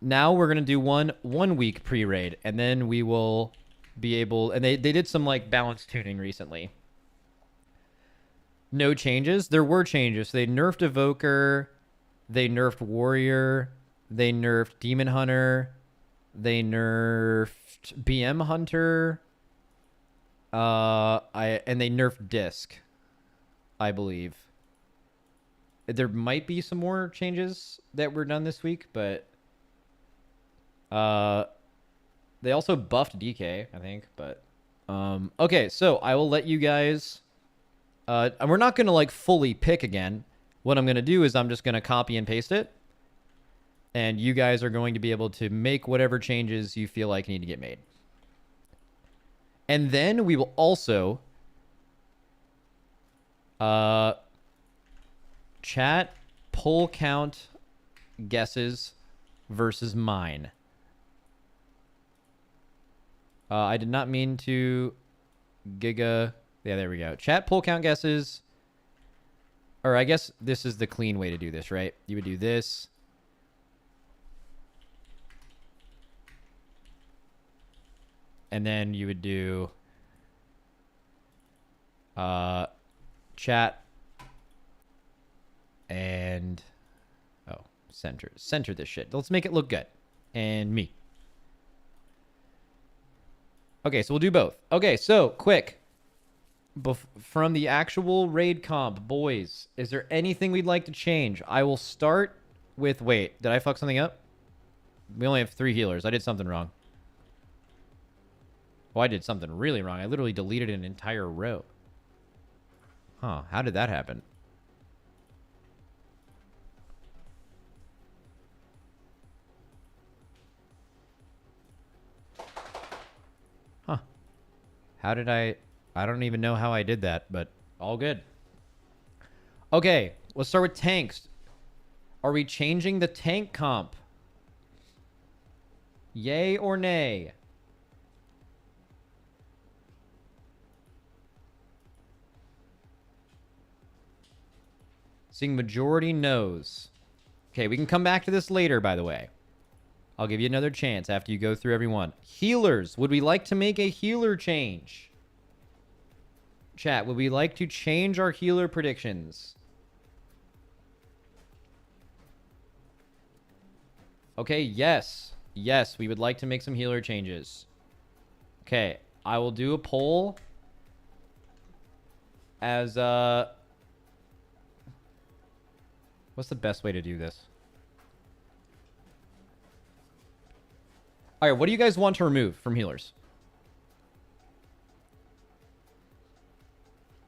we're going to do 1 week pre-raid. And then we will be able... And they did some, like, balance tuning recently. No changes. There were changes. They nerfed Evoker. They nerfed Warrior. They nerfed Demon Hunter. They nerfed BM Hunter. And they nerfed Disc, I believe. There might be some more changes that were done this week, but they also buffed DK, I think, but okay, so I will let you guys and we're not going to like fully pick again. What I'm going to do is I'm just going to copy and paste it, and you guys are going to be able to make whatever changes you feel like need to get made. And then we will also chat pull count guesses versus mine. I did not mean to giga. Yeah, there we go. Chat pull count guesses. Or I guess this is the clean way to do this, right? You would do this. And then you would do chat and center this shit. Let's make it look good. And me. Okay, so we'll do both. Okay, so quick. From the actual raid comp, boys, is there anything we'd like to change? I will start with... Wait, did I fuck something up? We only have 3 healers. I did something wrong. Oh, I did something really wrong. I literally deleted an entire row. Huh, how did that happen? Huh. How did I don't even know how I did that, but all good. Okay, let's start with tanks. Are we changing the tank comp? Yay or nay? Seeing majority no's. Okay, we can come back to this later, by the way. I'll give you another chance after you go through every one. Healers. Would we like to make a healer change? Chat, would we like to change our healer predictions? Okay, yes. Yes, we would like to make some healer changes. Okay, I will do a poll as What's the best way to do this? All right, what do you guys want to remove from healers?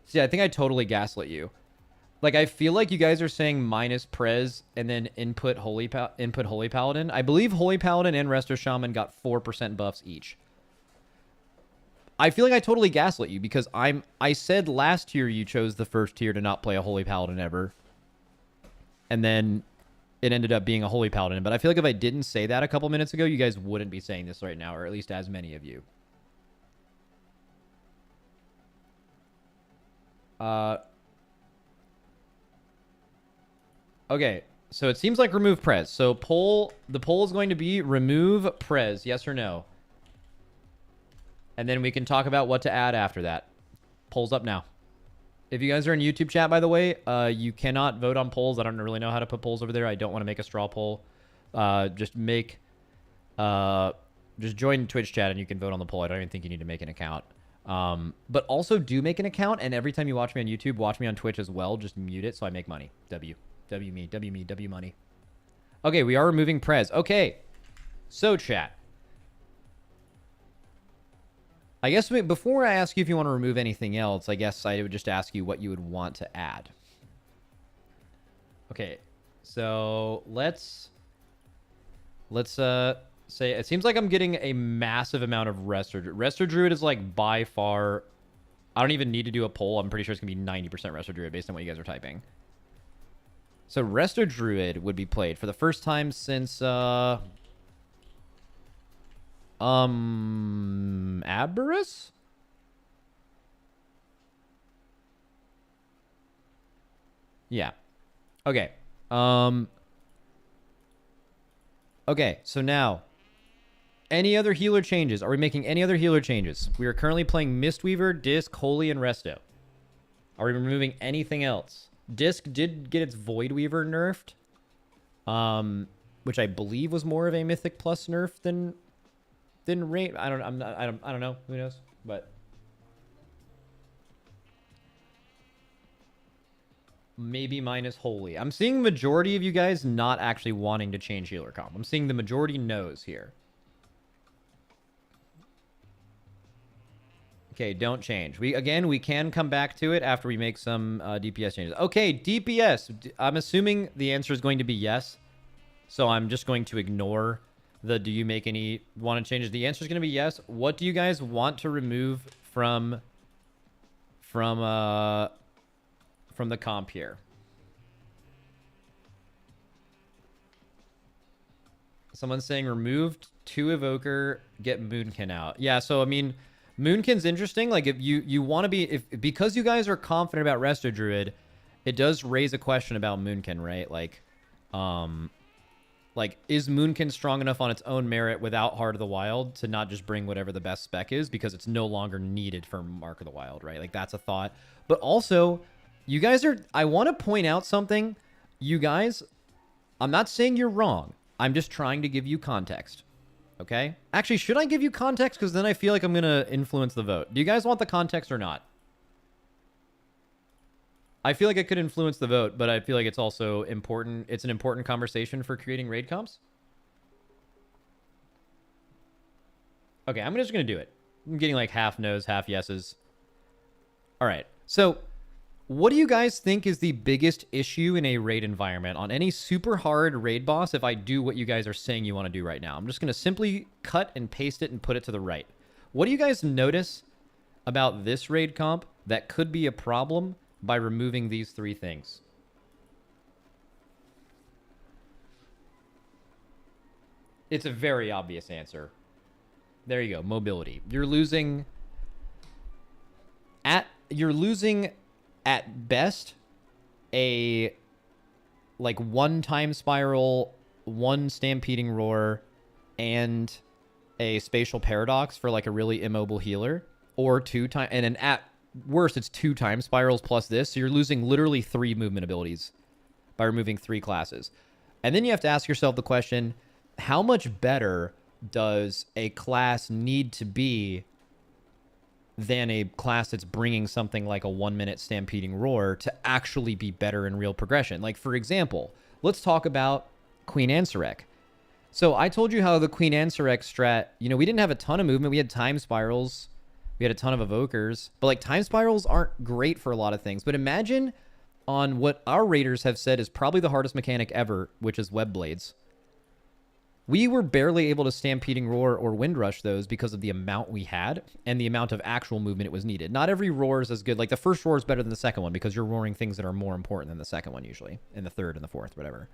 See, I think I totally gaslit you. Like, I feel like you guys are saying minus Prez and then input Holy Paladin. I believe Holy Paladin and Resto Shaman got 4% buffs each. I feel like I totally gaslit you because I said last tier you chose the first tier to not play a Holy Paladin ever. And then it ended up being a Holy Paladin. But I feel like if I didn't say that a couple minutes ago, you guys wouldn't be saying this right now, or at least as many of you. Okay, so it seems like remove Prez. So the poll is going to be remove Prez, yes or no. And then we can talk about what to add after that. Poll's up now. If you guys are in YouTube chat, by the way, you cannot vote on polls. I don't really know how to put polls over there. I don't want to make a straw poll. Just join Twitch chat and you can vote on the poll. I don't even think you need to make an account. But also do make an account, and every time you watch me on YouTube, watch me on Twitch as well. Just mute it so I make money. W money. Okay, we are removing Prez. Okay, so chat. I guess before I ask you if you want to remove anything else, I guess I would just ask you what you would want to add. Okay, so let's say it seems like I'm getting a massive amount of Resto Druid is like by far. I don't even need to do a poll. I'm pretty sure it's gonna be 90% Resto Druid based on what you guys are typing. So Resto Druid would be played for the first time since Aberus? Yeah. Okay. Okay, so now any other healer changes? Are we making any other healer changes? We are currently playing Mistweaver, Disc, Holy, and Resto. Are we removing anything else? Disc did get its Void Weaver nerfed, which I believe was more of a Mythic Plus nerf than Rain. I don't know. Who knows? But maybe minus Holy. I'm seeing the majority of you guys not actually wanting to change healer comp. I'm seeing the majority no's here. Okay, don't change. We can come back to it after we make some DPS changes. Okay, DPS. I'm assuming the answer is going to be yes. So I'm just going to ignore the do you make any want to changes. The answer is going to be yes. What do you guys want to remove from the comp here? Someone's saying removed 2 Evoker, get Moonkin out. Yeah, so I mean, Moonkin's interesting. Like if you want to be, because you guys are confident about Resto Druid, it does raise a question about Moonkin, right? Like, is Moonkin strong enough on its own merit without Heart of the Wild to not just bring whatever the best spec is because it's no longer needed for Mark of the Wild, right? Like, that's a thought. But also, you guys are... I want to point out something. You guys, I'm not saying you're wrong. I'm just trying to give you context. Okay? Actually, should I give you context? Because then I feel like I'm going to influence the vote. Do you guys want the context or not? I feel like it could influence the vote, but I feel like it's also important. It's an important conversation for creating raid comps. Okay, I'm just going to do it. I'm getting like half no's, half yeses. All right. So what do you guys think is the biggest issue in a raid environment on any super hard raid boss if I do what you guys are saying you want to do right now? I'm just going to simply cut and paste it and put it to the right. What do you guys notice about this raid comp that could be a problem by removing these 3 things? It's a very obvious answer. There you go. Mobility. You're losing at best a like 1 time spiral, 1 stampeding roar, and a spatial paradox for like a really immobile healer, or 2 time, and an at worst it's 2 time spirals plus this. So you're losing literally 3 movement abilities by removing 3 classes. And then you have to ask yourself the question, how much better does a class need to be than a class that's bringing something like a 1-minute stampeding roar to actually be better in real progression. Like, for example, let's talk about Queen Anserek. So I told you how the Queen Anserek strat, you know, we didn't have a ton of movement. We had time spirals. We had a ton of evokers. But, like, time spirals aren't great for a lot of things. But imagine on what our raiders have said is probably the hardest mechanic ever, which is web blades. We were barely able to stampeding roar or wind rush those because of the amount we had and the amount of actual movement it was needed. Not every roar is as good. Like, the first roar is better than the second one because you're roaring things that are more important than the second one usually, and the third and the fourth, whatever.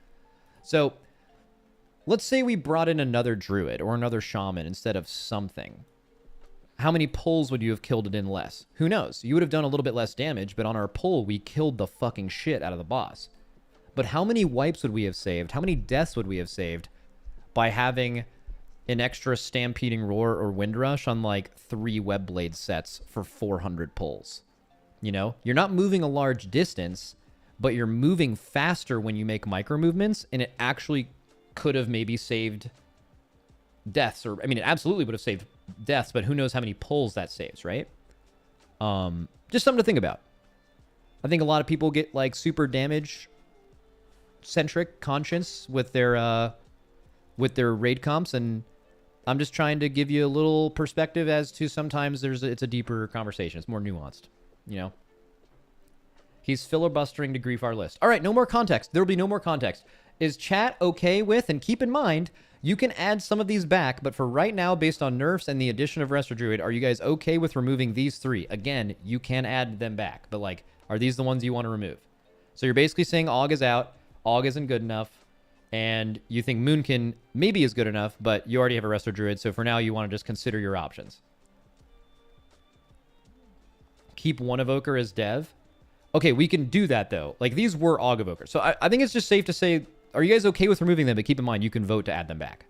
So let's say we brought in another druid or another shaman instead of something. How many pulls would you have killed it in less? Who knows? You would have done a little bit less damage, but on our pull, we killed the fucking shit out of the boss. But how many wipes would we have saved? How many deaths would we have saved by having an extra stampeding roar or wind rush on like 3 web blade sets for 400 pulls? You know, you're not moving a large distance, but you're moving faster when you make micro movements, and it actually could have maybe saved deaths, or I mean, it absolutely would have saved deaths, but who knows how many pulls that saves, right? Just something to think about. I think a lot of people get like super damage centric conscience with their raid comps, and I'm just trying to give you a little perspective as to sometimes it's a deeper conversation. It's more nuanced, you know. He's filibustering to grief our list. All right, no more context. There will be no more context. Is chat okay with, and keep in mind, you can add some of these back, but for right now, based on nerfs and the addition of Resto Druid, are you guys okay with removing these 3? Again, you can add them back, but like, are these the ones you want to remove? So you're basically saying Aug is out, Aug isn't good enough, and you think Moonkin maybe is good enough, but you already have a Resto Druid, so for now you want to just consider your options. Keep one evoker as dev. Okay, we can do that though. Like, these were Aug evokers. So I think it's just safe to say, are you guys okay with removing them? But keep in mind, you can vote to add them back.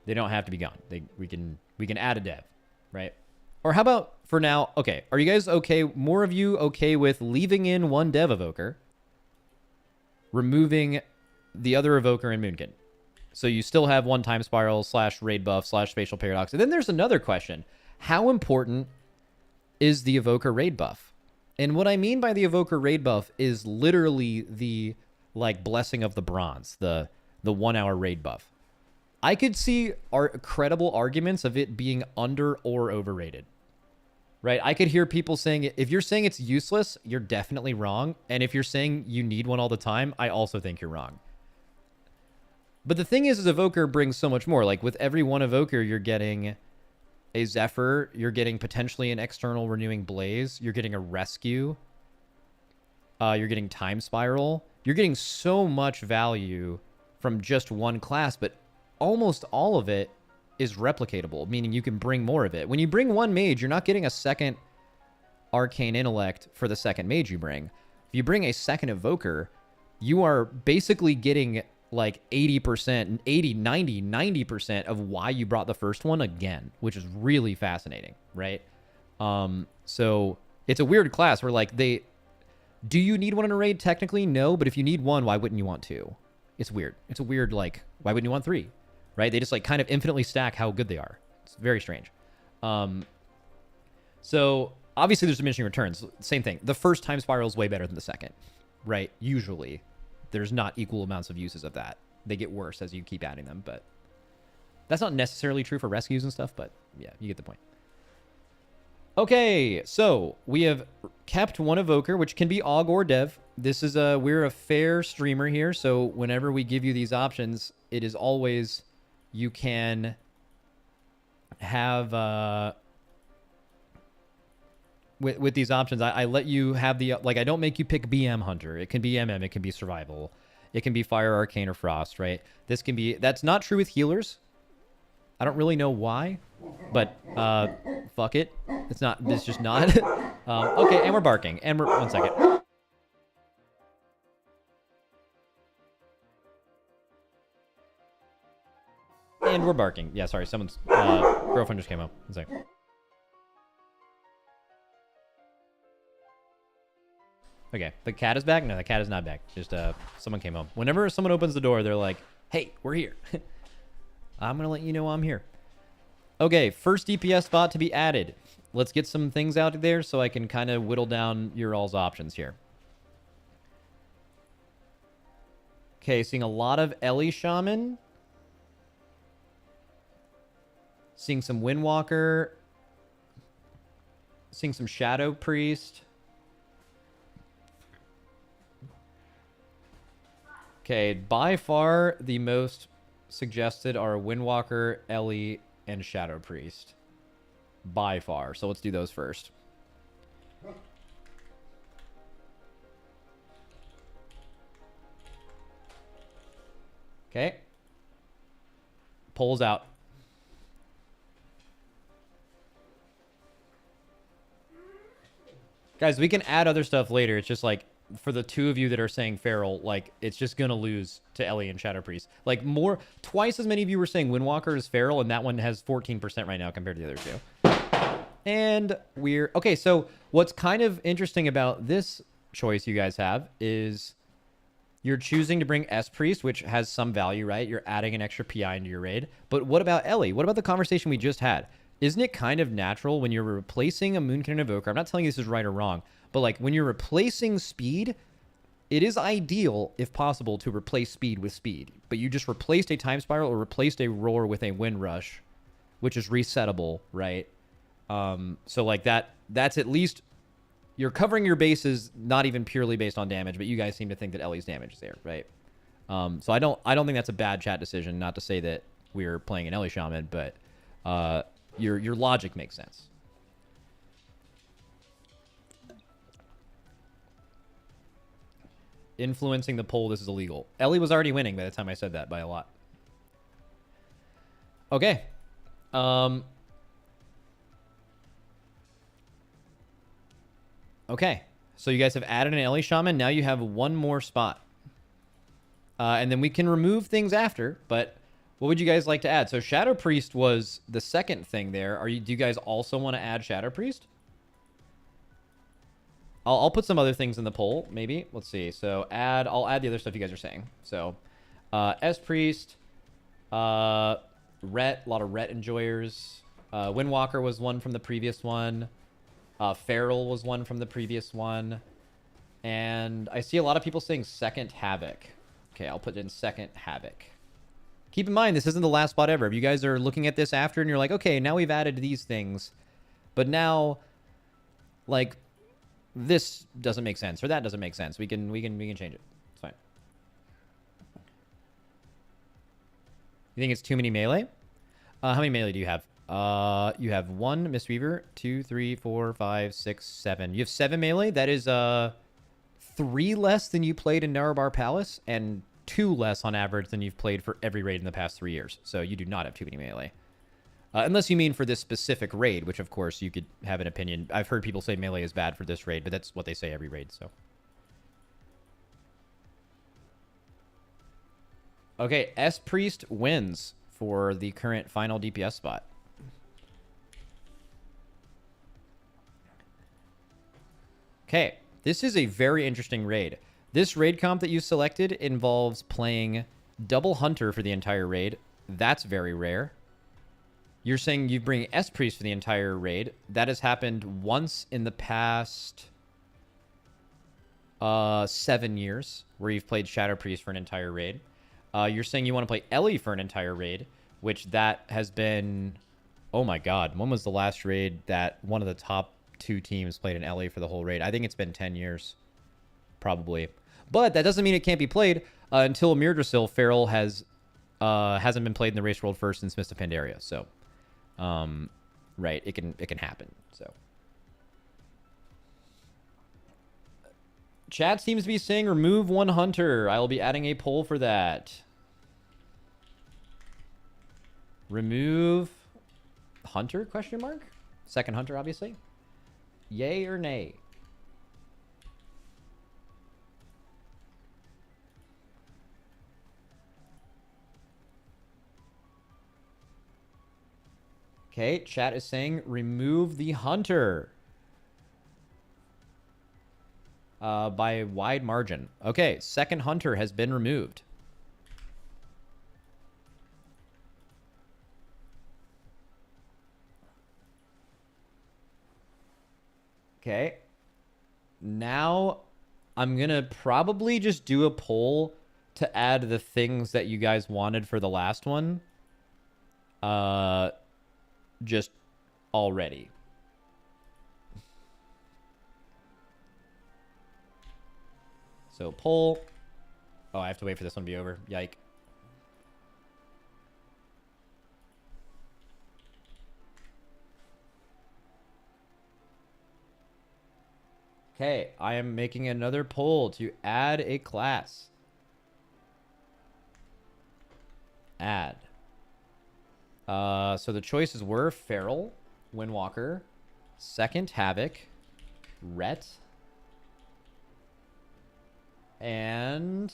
They don't have to be gone. We can add a dev, right? Or how about for now? Okay, are you guys okay? More of you okay with leaving in 1 dev evoker, removing the other evoker in Moonkin? So you still have 1 time spiral / raid buff / spatial paradox. And then there's another question: how important is the evoker raid buff? And what I mean by the evoker raid buff is literally the like blessing of the bronze, the 1 hour raid buff. I could see credible arguments of it being under or overrated, right? I could hear people saying, if you're saying it's useless, you're definitely wrong. And if you're saying you need one all the time, I also think you're wrong. But the thing is evoker brings so much more. Like, with every 1 evoker, you're getting a Zephyr, you're getting potentially an external renewing blaze, you're getting a rescue, you're getting time spiral, you're getting so much value from just 1 class, but almost all of it is replicatable, meaning you can bring more of it. When you bring 1 mage, you're not getting a second arcane intellect for the second mage you bring. If you bring a second evoker, you are basically getting like 80%, 80, 90, 90% of why you brought the first one again, which is really fascinating, right? So it's a weird class where like do you need one in a raid? Technically, no, but if you need 1, why wouldn't you want 2? It's weird. It's a weird, like, why wouldn't you want 3, right? They just like kind of infinitely stack how good they are. It's very strange. So obviously there's diminishing returns. Same thing. The first time spiral is way better than the second, right? Usually. There's not equal amounts of uses of that. They get worse as you keep adding them, but that's not necessarily true for rescues and stuff, but yeah, you get the point. Okay, so we have kept 1 evoker, which can be Aug or Dev. This is we're a fair streamer here, so whenever we give you these options, it is always, you can have with these options, I let you have the, like, I don't make you pick BM Hunter. It can be MM, it can be Survival, it can be Fire, Arcane, or Frost, right? This can be, that's not true with healers. I don't really know why, but fuck it. It's just not. Okay, and we're barking. And we're, 1 second. And we're barking. Yeah, sorry, someone's girlfriend just came home. 1 second. Okay, the cat is back? No, the cat is not back. Just someone came home. Whenever someone opens the door, they're like, hey, we're here. I'm going to let you know I'm here. Okay, first DPS spot to be added. Let's get some things out there so I can kind of whittle down your all's options here. Okay, seeing a lot of Ellie Shaman. Seeing some Windwalker. Seeing some Shadow Priest. Okay, by far the most suggested are Windwalker, Ellie, and Shadow Priest. By far. So let's do those first. Okay. Polls out. Guys, we can add other stuff later. It's just like, for the two of you that are saying Feral, like, it's just gonna lose to Ellie and Shadow Priest. Like, twice as many of you were saying Windwalker is Feral, and that one has 14% right now compared to the other two. And okay, so what's kind of interesting about this choice you guys have is you're choosing to bring S-Priest, which has some value, right? You're adding an extra PI into your raid. But what about Ellie? What about the conversation we just had? Isn't it kind of natural when you're replacing a Moonkin Evoker? I'm not telling you this is right or wrong, but like when you're replacing speed, it is ideal, if possible, to replace speed with speed. But you just replaced a Time Spiral or replaced a Roar with a Wind Rush, which is resettable, right? So like that's at least you're covering your bases, not even purely based on damage, but you guys seem to think that Ellie's damage is there, right? So I don't think that's a bad chat decision. Not to say that we're playing an Ellie Shaman, but your logic makes sense. Influencing the poll, this is illegal. Ellie was already winning by the time I said that by a lot. Okay. Okay, so you guys have added an Ellie Shaman. Now you have one more spot. And then we can remove things after, but what would you guys like to add? So Shadow Priest was the second thing there. Do you guys also want to add Shadow Priest? I'll put some other things in the poll, maybe. Let's see. So I'll add the other stuff you guys are saying. So S-Priest, Ret, a lot of Ret enjoyers. Windwalker was one from the previous one. Feral was one from the previous one. And I see a lot of people saying second Havoc. Okay, I'll put in second Havoc. Keep in mind, this isn't the last spot ever. If you guys are looking at this after and you're like, okay, now we've added these things, but now, like, this doesn't make sense or that doesn't make sense. We can change it. It's fine. You think it's too many melee? How many melee do you have? You have 1 Mistweaver, 2, 3, 4, 5, 6, 7. You have 7 melee. That is 3 less than you played in Narubar Palace and 2 less on average than you've played for every raid in the past 3 years. So you do not have too many melee. Unless you mean for this specific raid, which of course you could have an opinion. I've heard people say melee is bad for this raid, but that's what they say every raid, so. Okay, S-Priest wins for the current final DPS spot. Okay, this is a very interesting raid. This raid comp that you selected involves playing double Hunter for the entire raid. That's very rare. You're saying you bring S-Priest for the entire raid. That has happened once in the past 7 years, where you've played Shadow Priest for an entire raid. You're saying you want to play Ellie for an entire raid, which that has been... Oh my god, when was the last raid that one of the top 2 teams played an Ellie for the whole raid? I think it's been 10 years, probably. But that doesn't mean it can't be played until Mirdrasil. Feral hasn't been played in the Race World first since Mist of Pandaria, so... right, it can happen, so. Chat seems to be saying remove 1 Hunter. I will be adding a poll for that. Remove Hunter, question mark? Second Hunter, obviously. Yay or nay? Okay, chat is saying remove the Hunter. By a wide margin. Okay, second Hunter has been removed. Okay. Now I'm going to probably just do a poll to add the things that you guys wanted for the last one. Just already. So poll. Oh, I have to wait for this one to be over. Yike. Okay, I am making another poll to add a class. Add. So the choices were Feral, Windwalker, Second Havoc, Ret, and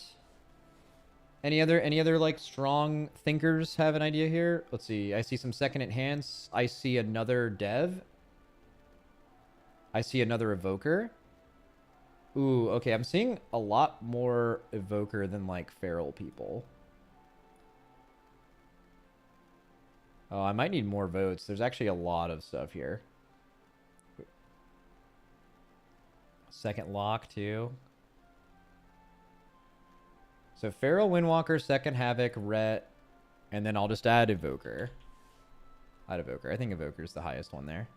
any other like strong thinkers have an idea here? Let's see. I see some second enhance. I see another dev. I see another evoker. Ooh, okay. I'm seeing a lot more evoker than like feral people. Oh, I might need more votes. There's actually a lot of stuff here. Second lock, too. So, Feral, Windwalker, Second Havoc, Ret, and then I'll just add Evoker. Add Evoker. I think Evoker's the highest one there.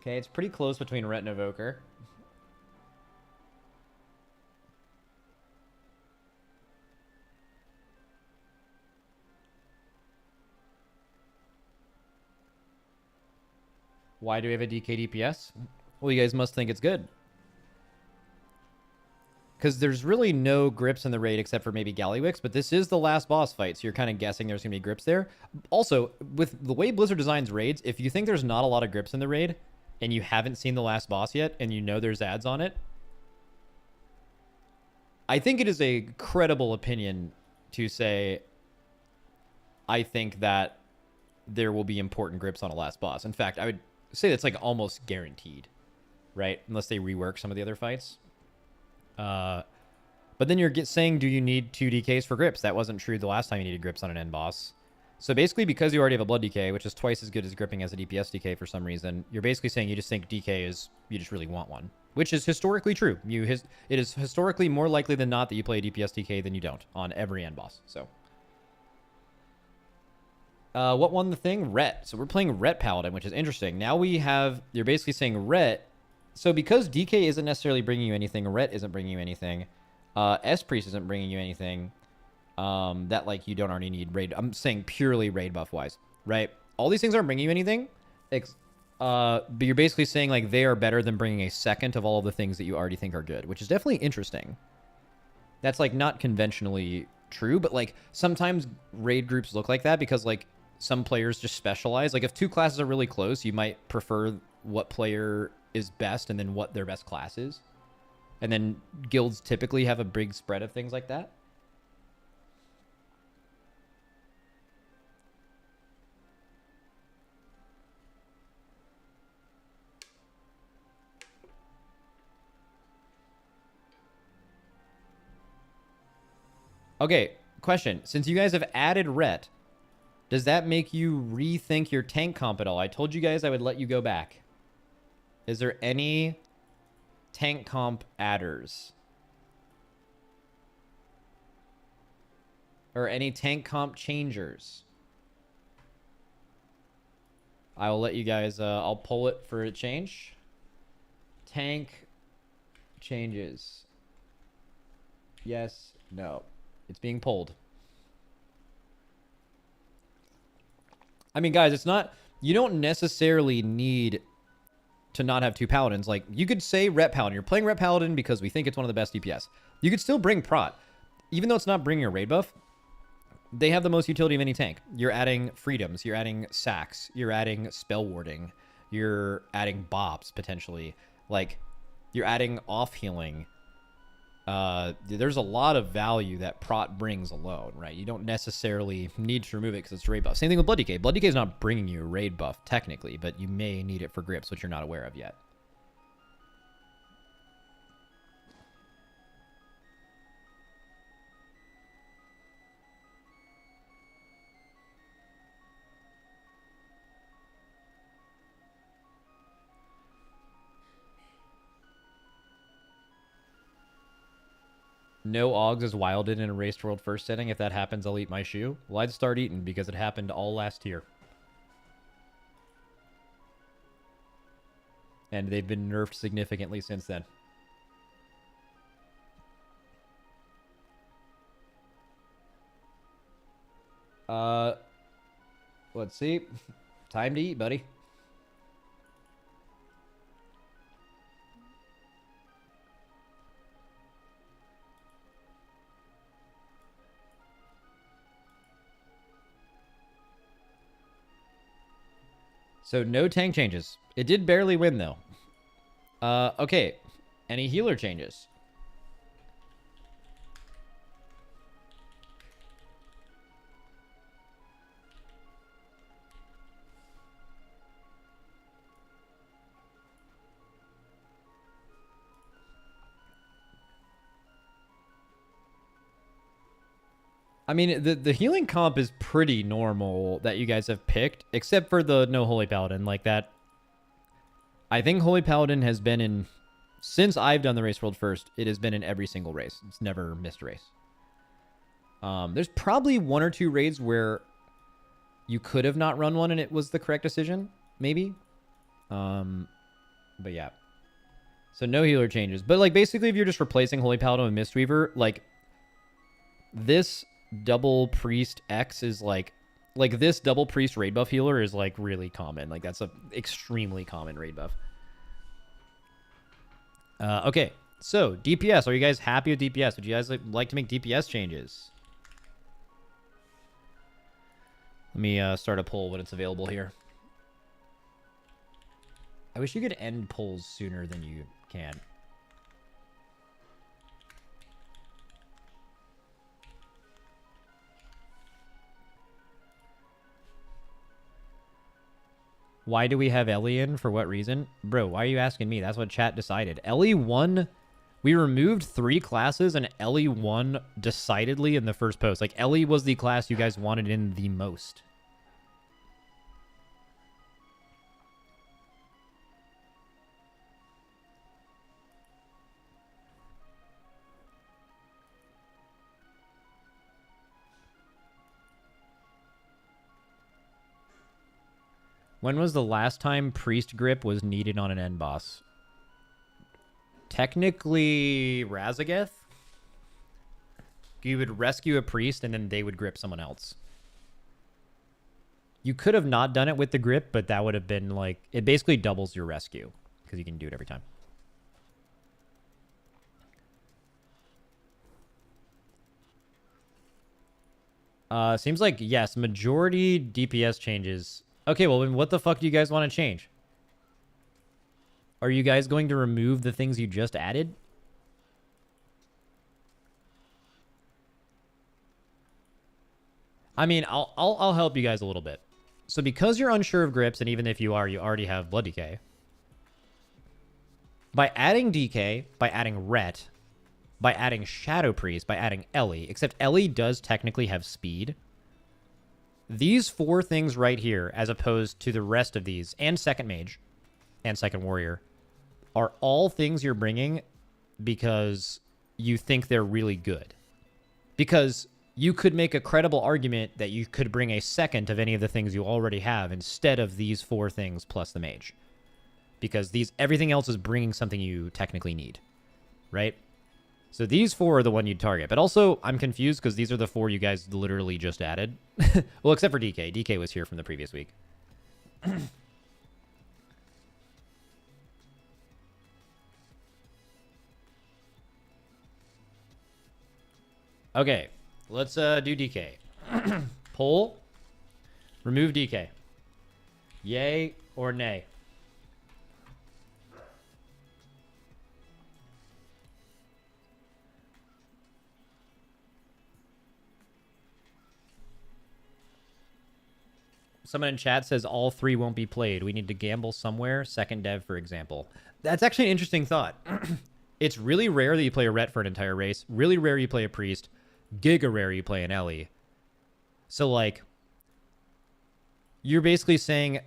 Okay, it's pretty close between Ret and Evoker. Why do we have a DK DPS? Well, you guys must think it's good. Because there's really no grips in the raid except for maybe Gallywix, but this is the last boss fight, so you're kind of guessing there's going to be grips there. Also, with the way Blizzard designs raids, if you think there's not a lot of grips in the raid, and you haven't seen the last boss yet, and you know there's ads on it, I think it is a credible opinion to say, I think that there will be important grips on a last boss. In fact, I would say that's like almost guaranteed, right? Unless they rework some of the other fights. But then you're saying, do you need 2 DKs for grips? That wasn't true the last time you needed grips on an end boss. So basically, because you already have a blood DK, which is twice as good as gripping as a DPS DK for some reason, you're basically saying you just think DK is, you just really want one. Which is historically true. It is historically more likely than not that you play a DPS DK than you don't on every end boss. So, what won the thing? Ret. So we're playing Ret Paladin, which is interesting. Now we have, you're basically saying Ret. So because DK isn't necessarily bringing you anything, Ret isn't bringing you anything, S-Priest isn't bringing you anything, that like you don't already need raid. I'm saying purely raid buff wise, right? All these things aren't bringing you anything, but you're basically saying like they are better than bringing a second of all of the things that you already think are good, which is definitely interesting. That's like not conventionally true, but like sometimes raid groups look like that because like some players just specialize. Like if 2 classes are really close, you might prefer what player is best and then what their best class is. And then guilds typically have a big spread of things like that. Okay, question. Since you guys have added Ret, does that make you rethink your tank comp at all? I told you guys I would let you go back. Is there any tank comp adders? Or any tank comp changers? I will let you guys, I'll pull it for a change. Tank changes. Yes, no. It's being pulled. I mean, guys, it's not... You don't necessarily need to not have 2 paladins. Like, you could say Ret Paladin. You're playing Ret Paladin because we think it's one of the best DPS. You could still bring Prot. Even though it's not bringing a raid buff, they have the most utility of any tank. You're adding freedoms. You're adding sacks. You're adding spell warding. You're adding bops, potentially. Like, you're adding off healing. there's a lot of value that Prot brings alone, right? You don't necessarily need to remove it because it's a raid buff. Same thing with Blood Decay. Blood Decay is not bringing you a raid buff, technically, but you may need it for grips, which you're not aware of yet. No Augs is wilded in a Raced World first setting. If that happens, I'll eat my shoe. Well, I'd start eating because it happened all last year. And they've been nerfed significantly since then. Let's see. Time to eat, buddy. So no tank changes. It did barely win though. Okay. Any healer changes? I mean, the healing comp is pretty normal that you guys have picked, except for the no Holy Paladin. Like that, I think Holy Paladin has been in, since I've done the Race World first, it has been in every single race. It's never missed a race. There's probably 1 or 2 raids where you could have not run one and it was the correct decision, maybe. But yeah. So no healer changes. But like basically if you're just replacing Holy Paladin with Mistweaver, like this double priest X is like this double priest raid buff healer is like really common. Like that's a extremely common raid buff. Okay, so DPS. Are you guys happy with DPS? Would you guys like to make DPS changes? Let me start a poll when it's available here. I wish you could end polls sooner than you can. Why do we have Ellie in? For what reason? Bro, why are you asking me? That's what chat decided. Ellie won. We removed 3 classes and Ellie won decidedly in the first post. Like, Ellie was the class you guys wanted in the most. When was the last time priest grip was needed on an end boss? Technically, Razageth. You would rescue a priest and then they would grip someone else. You could have not done it with the grip, but that would have been like... It basically doubles your rescue because you can do it every time. Seems like, yes, majority DPS changes... Okay, well, then what the fuck do you guys want to change? Are you guys going to remove the things you just added? I mean, I'll help you guys a little bit. So because you're unsure of grips, and even if you are, you already have Blood Decay. By adding DK, by adding Ret, by adding Shadow Priest, by adding Ellie, except Ellie does technically have speed. These 4 things right here, as opposed to the rest of these, and Second Mage, and Second Warrior, are all things you're bringing because you think they're really good. Because you could make a credible argument that you could bring a second of any of the things you already have instead of these 4 things plus the Mage. Because everything else is bringing something you technically need, right? So these 4 are the one you'd target. But also, I'm confused because these are the 4 you guys literally just added. Well, except for DK. DK was here from the previous week. Okay, let's do DK. Poll. Remove DK. Yay or nay? Someone in chat says all 3 won't be played. We need to gamble somewhere. Second dev, for example. That's actually an interesting thought. It's really rare that you play a Ret for an entire race. Really rare you play a Priest. Giga rare you play an Ellie. So, like, you're basically saying,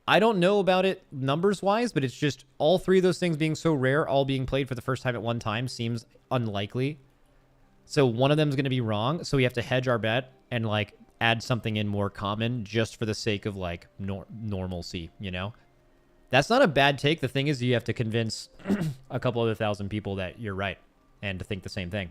I don't know about it numbers-wise, but it's just all 3 of those things being so rare, all being played for the first time at one time, seems unlikely. So one of them is going to be wrong, so we have to hedge our bet and, like, add something in more common just for the sake of, like, normalcy, you know? That's not a bad take. The thing is, you have to convince a couple other thousand people that you're right and to think the same thing.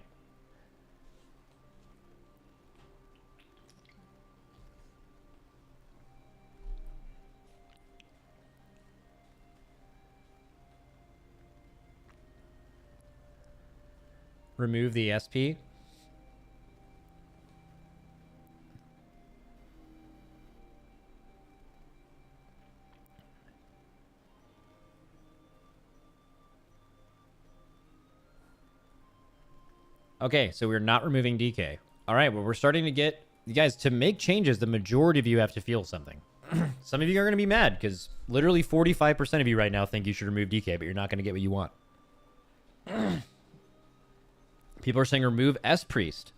Remove the SP. Okay, so we're not removing DK. All right, well, we're starting to get... You guys, to make changes, the majority of you have to feel something. Some of you are going to be mad, because literally 45% of you right now think you should remove DK, but you're not going to get what you want. People are saying remove S-Priest.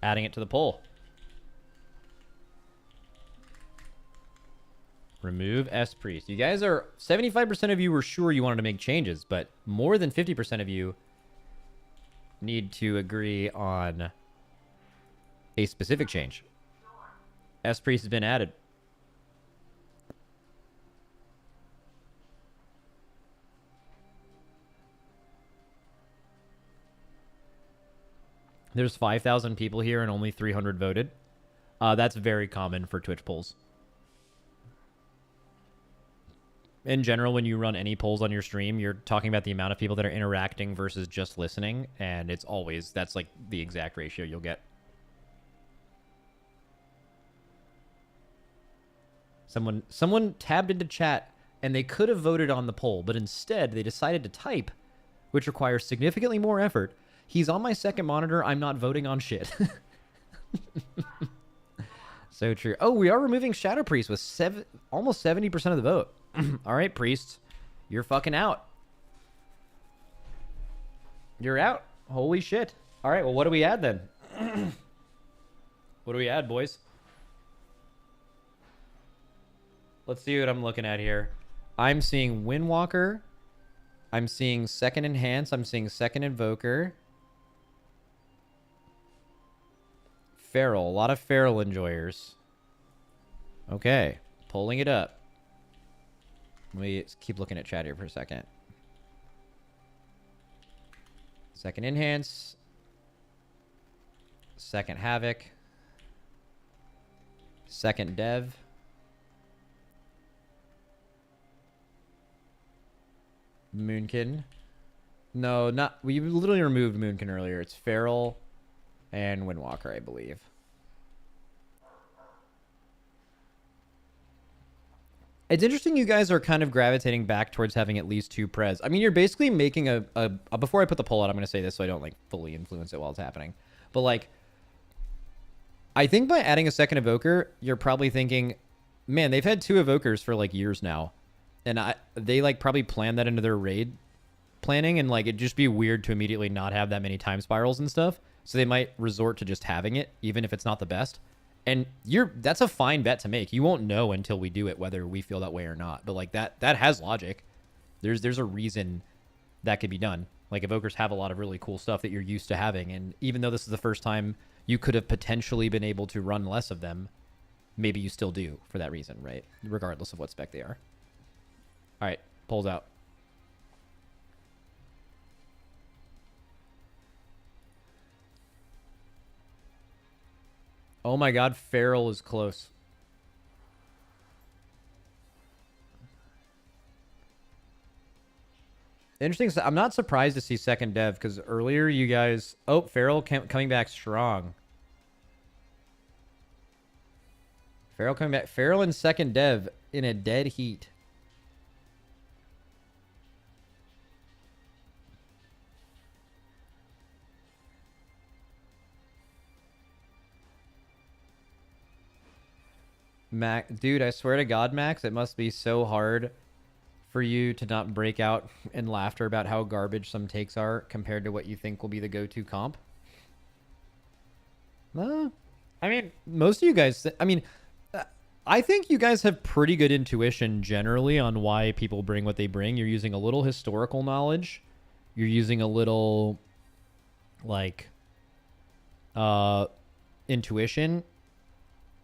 Adding it to the poll. Remove S-Priest. You guys are... 75% of you were sure you wanted to make changes, but more than 50% of you need to agree on a specific change. S-Priest has been added. There's 5,000 people here and only 300 voted. That's very common for Twitch polls. In general, when you run any polls on your stream, you're talking about the amount of people that are interacting versus just listening, and it's always, that's like the exact ratio you'll get. Someone tabbed into chat, and they could have voted on the poll, but instead they decided to type, which requires significantly more effort. He's on my second monitor. I'm not voting on shit. So true. Oh, we are removing Shadow Priest with almost 70% of the vote. All right, Priest. You're fucking out. You're out. Holy shit. All right, well, what do we add then? What do we add, boys? Let's see what I'm looking at here. I'm seeing Windwalker. I'm seeing second Enhance. I'm seeing second Invoker. Feral. A lot of Feral enjoyers. Okay. Pulling it up. Let me keep looking at chat here for a second. Second Enhance. Second Havoc. Second Dev. Moonkin. No, not... We literally removed Moonkin earlier. It's Feral and Windwalker, I believe. It's interesting you guys are kind of gravitating back towards having at least 2 prez. I mean, you're basically making a before I put the poll out, I'm going to say this so I don't, like, fully influence it while it's happening. But, like, I think by adding a second Evoker, you're probably thinking, man, they've had 2 Evokers for, like, years now. And they, like, probably planned that into their raid planning, and, like, it'd just be weird to immediately not have that many time spirals and stuff. So they might resort to just having it, even if it's not the best. And that's a fine bet to make. You won't know until we do it whether we feel that way or not. But, like, that has logic. There's a reason that could be done. Like, Evokers have a lot of really cool stuff that you're used to having. And even though this is the first time you could have potentially been able to run less of them, maybe you still do for that reason, right? Regardless of what spec they are. All right, polls out. Oh my god, Feral is close. Interesting. I'm not surprised to see second Dev, because earlier you guys... Oh, Feral coming back strong. Feral coming back. Feral and second Dev in a dead heat. Dude, I swear to God, Max, it must be so hard for you to not break out in laughter about how garbage some takes are compared to what you think will be the go-to comp. I mean, most of you guys, I think you guys have pretty good intuition generally on why people bring what they bring. You're using a little historical knowledge. You're using a little, like, intuition.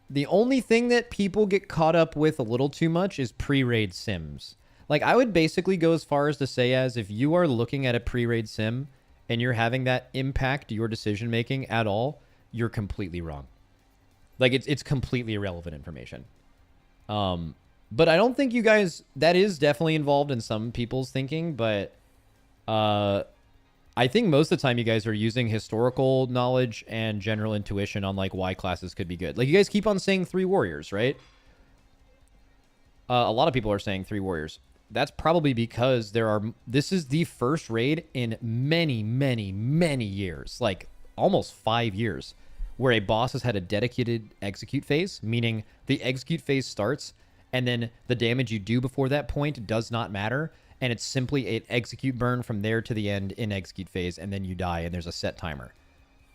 The only thing that people get caught up with a little too much is pre-raid sims. Like, I would basically go as far as to say as if you are looking at a pre-raid sim and you're having that impact your decision-making at all, you're completely wrong. Like, it's completely irrelevant information. But I don't think you guys... That is definitely involved in some people's thinking, but I think most of the time you guys are using historical knowledge and general intuition on, like, why classes could be good. Like, you guys keep on saying 3 warriors, right? A lot of people are saying 3 warriors. That's probably because this is the first raid in many, many, many years, like almost 5 years, where a boss has had a dedicated execute phase, meaning the execute phase starts and then the damage you do before that point does not matter. And it's simply an execute burn from there to the end in execute phase, and then you die and there's a set timer.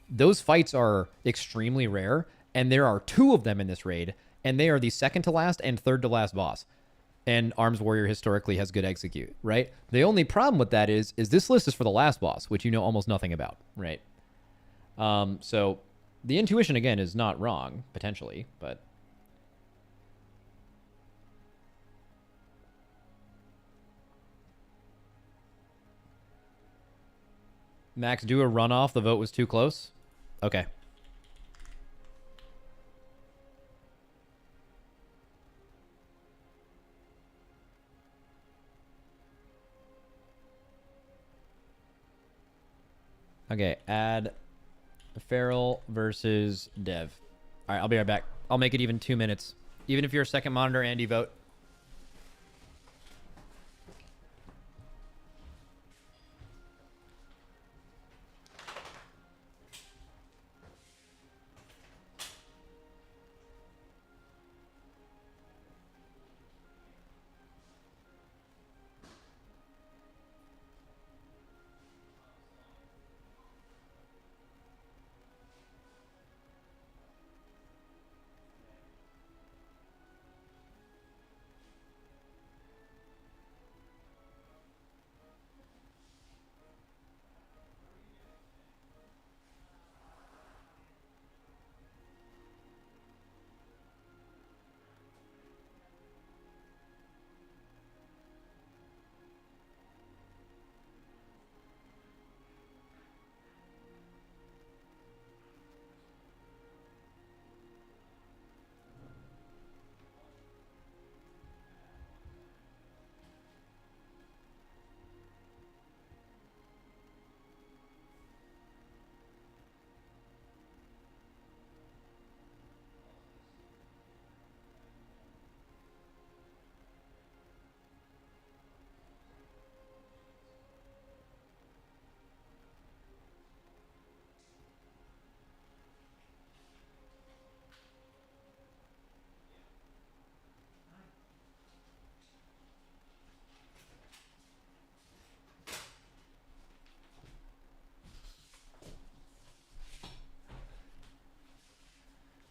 Those fights are extremely rare, and there are 2 of them in this raid, and they are the second to last and third to last boss. And Arms Warrior historically has good execute, right? The only problem with that is this list is for the last boss, which you know almost nothing about, right? So the intuition, again, is not wrong, potentially, but... Max, do a runoff. The vote was too close. Okay. Okay, add Feral versus Dev. All right, I'll be right back. I'll make it even 2 minutes. Even if you're a second monitor, Andy, vote.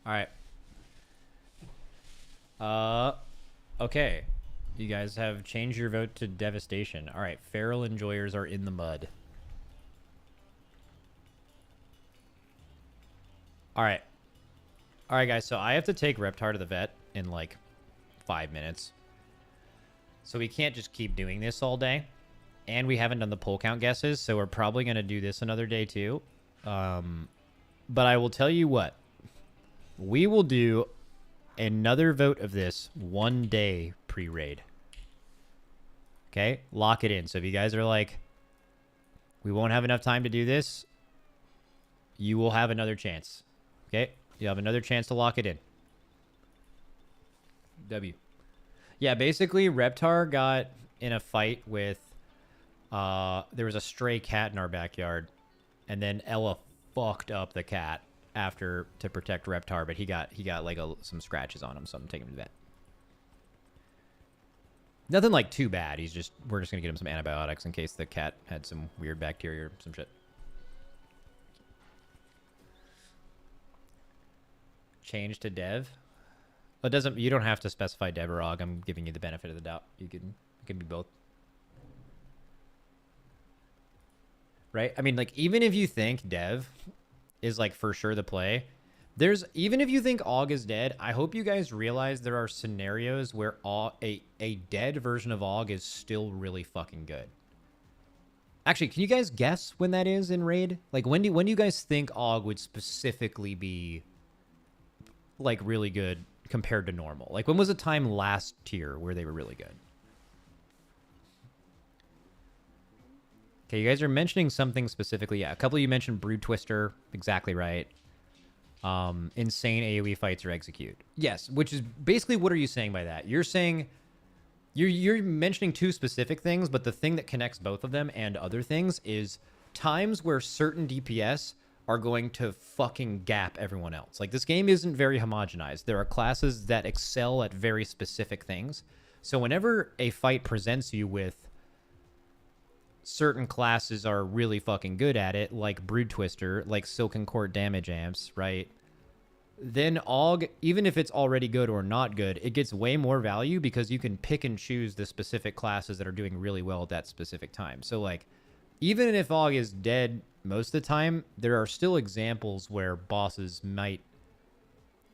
All right. Okay. You guys have changed your vote to Devastation. All right. Feral Enjoyers are in the mud. All right. All right, guys. So I have to take Reptar to the vet in like 5 minutes. So we can't just keep doing this all day. And we haven't done the poll count guesses, so we're probably going to do this another day too. But I will tell you what. We will do another vote of this 1 day pre-raid. Okay? Lock it in. So if you guys are like, we won't have enough time to do this, you will have another chance. Okay? You have another chance to lock it in. W. Yeah, basically, Reptar got in a fight with... there was a stray cat in our backyard. And then Ella fucked up the cat. after to protect Reptar, but he got like some scratches on him, so I'm taking him to vet. Nothing like too bad. We're just gonna get him some antibiotics in case the cat had some weird bacteria or some shit. Change to dev. It doesn't. You don't have to specify dev or og. I'm giving you the benefit of the doubt. It can be both. Right? I mean, like, even if you think dev is like for sure the play, even if you think og is dead, I hope you guys realize there are scenarios where a dead version of og is still really fucking good. Actually, can you guys guess when that is in raid? Like, when do you guys think og would specifically be like really good compared to normal? Like, when was a time last tier where they were really good? Okay, you guys are mentioning something specifically. Yeah, a couple of you mentioned Brood Twister. Exactly right. Insane AoE fights or execute. Yes, which is basically, what are you saying by that? You're saying you're mentioning two specific things, but the thing that connects both of them and other things is times where certain DPS are going to fucking gap everyone else. Like, this game isn't very homogenized. There are classes that excel at very specific things. So whenever a fight presents you with certain classes are really fucking good at it, like Brood Twister, like Silken Court damage amps, right? Then og, even if it's already good or not good, it gets way more value because you can pick and choose the specific classes that are doing really well at that specific time. So, like, even if og is dead most of the time, there are still examples where bosses might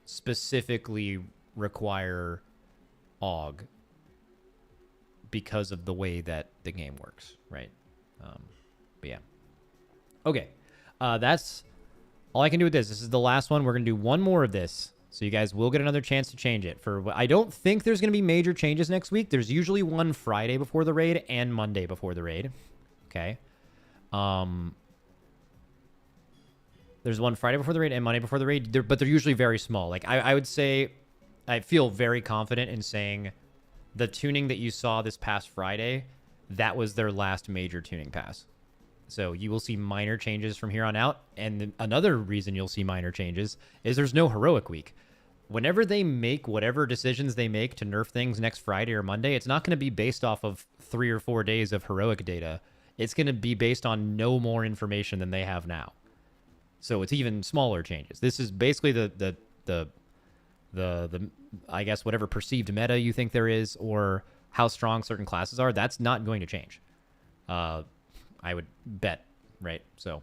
specifically require og because of the way that the game works, right? But yeah. Okay. That's all I can do with this. This is the last one. We're going to do one more of this, so you guys will get another chance to change it. I don't think there's going to be major changes next week. There's usually one Friday before the raid and Monday before the raid. Okay. There's one Friday before the raid and Monday before the raid, but they're usually very small. Like, I would say, I feel very confident in saying the tuning that you saw this past Friday, that was their last major tuning pass. So you will see minor changes from here on out. And another reason you'll see minor changes is there's no heroic week. Whenever they make whatever decisions they make to nerf things next Friday or Monday, it's not going to be based off of 3 or 4 days of heroic data. It's going to be based on no more information than they have now. So it's even smaller changes. This is basically the I guess whatever perceived meta you think there is, or how strong certain classes are, that's not going to change. I would bet, right? So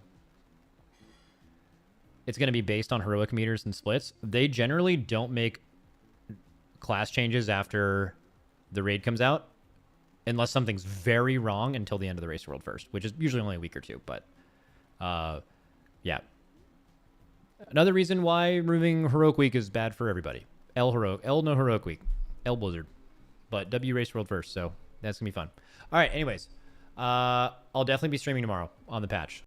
it's going to be based on heroic meters and splits. They generally don't make class changes after the raid comes out unless something's very wrong until the end of the race world first, which is usually only a week or two. But yeah. Another reason why removing heroic week is bad for everybody. L no heroic week. L blizzard. But W race world first, so that's gonna be fun. All right, anyways. I'll definitely be streaming tomorrow on the patch.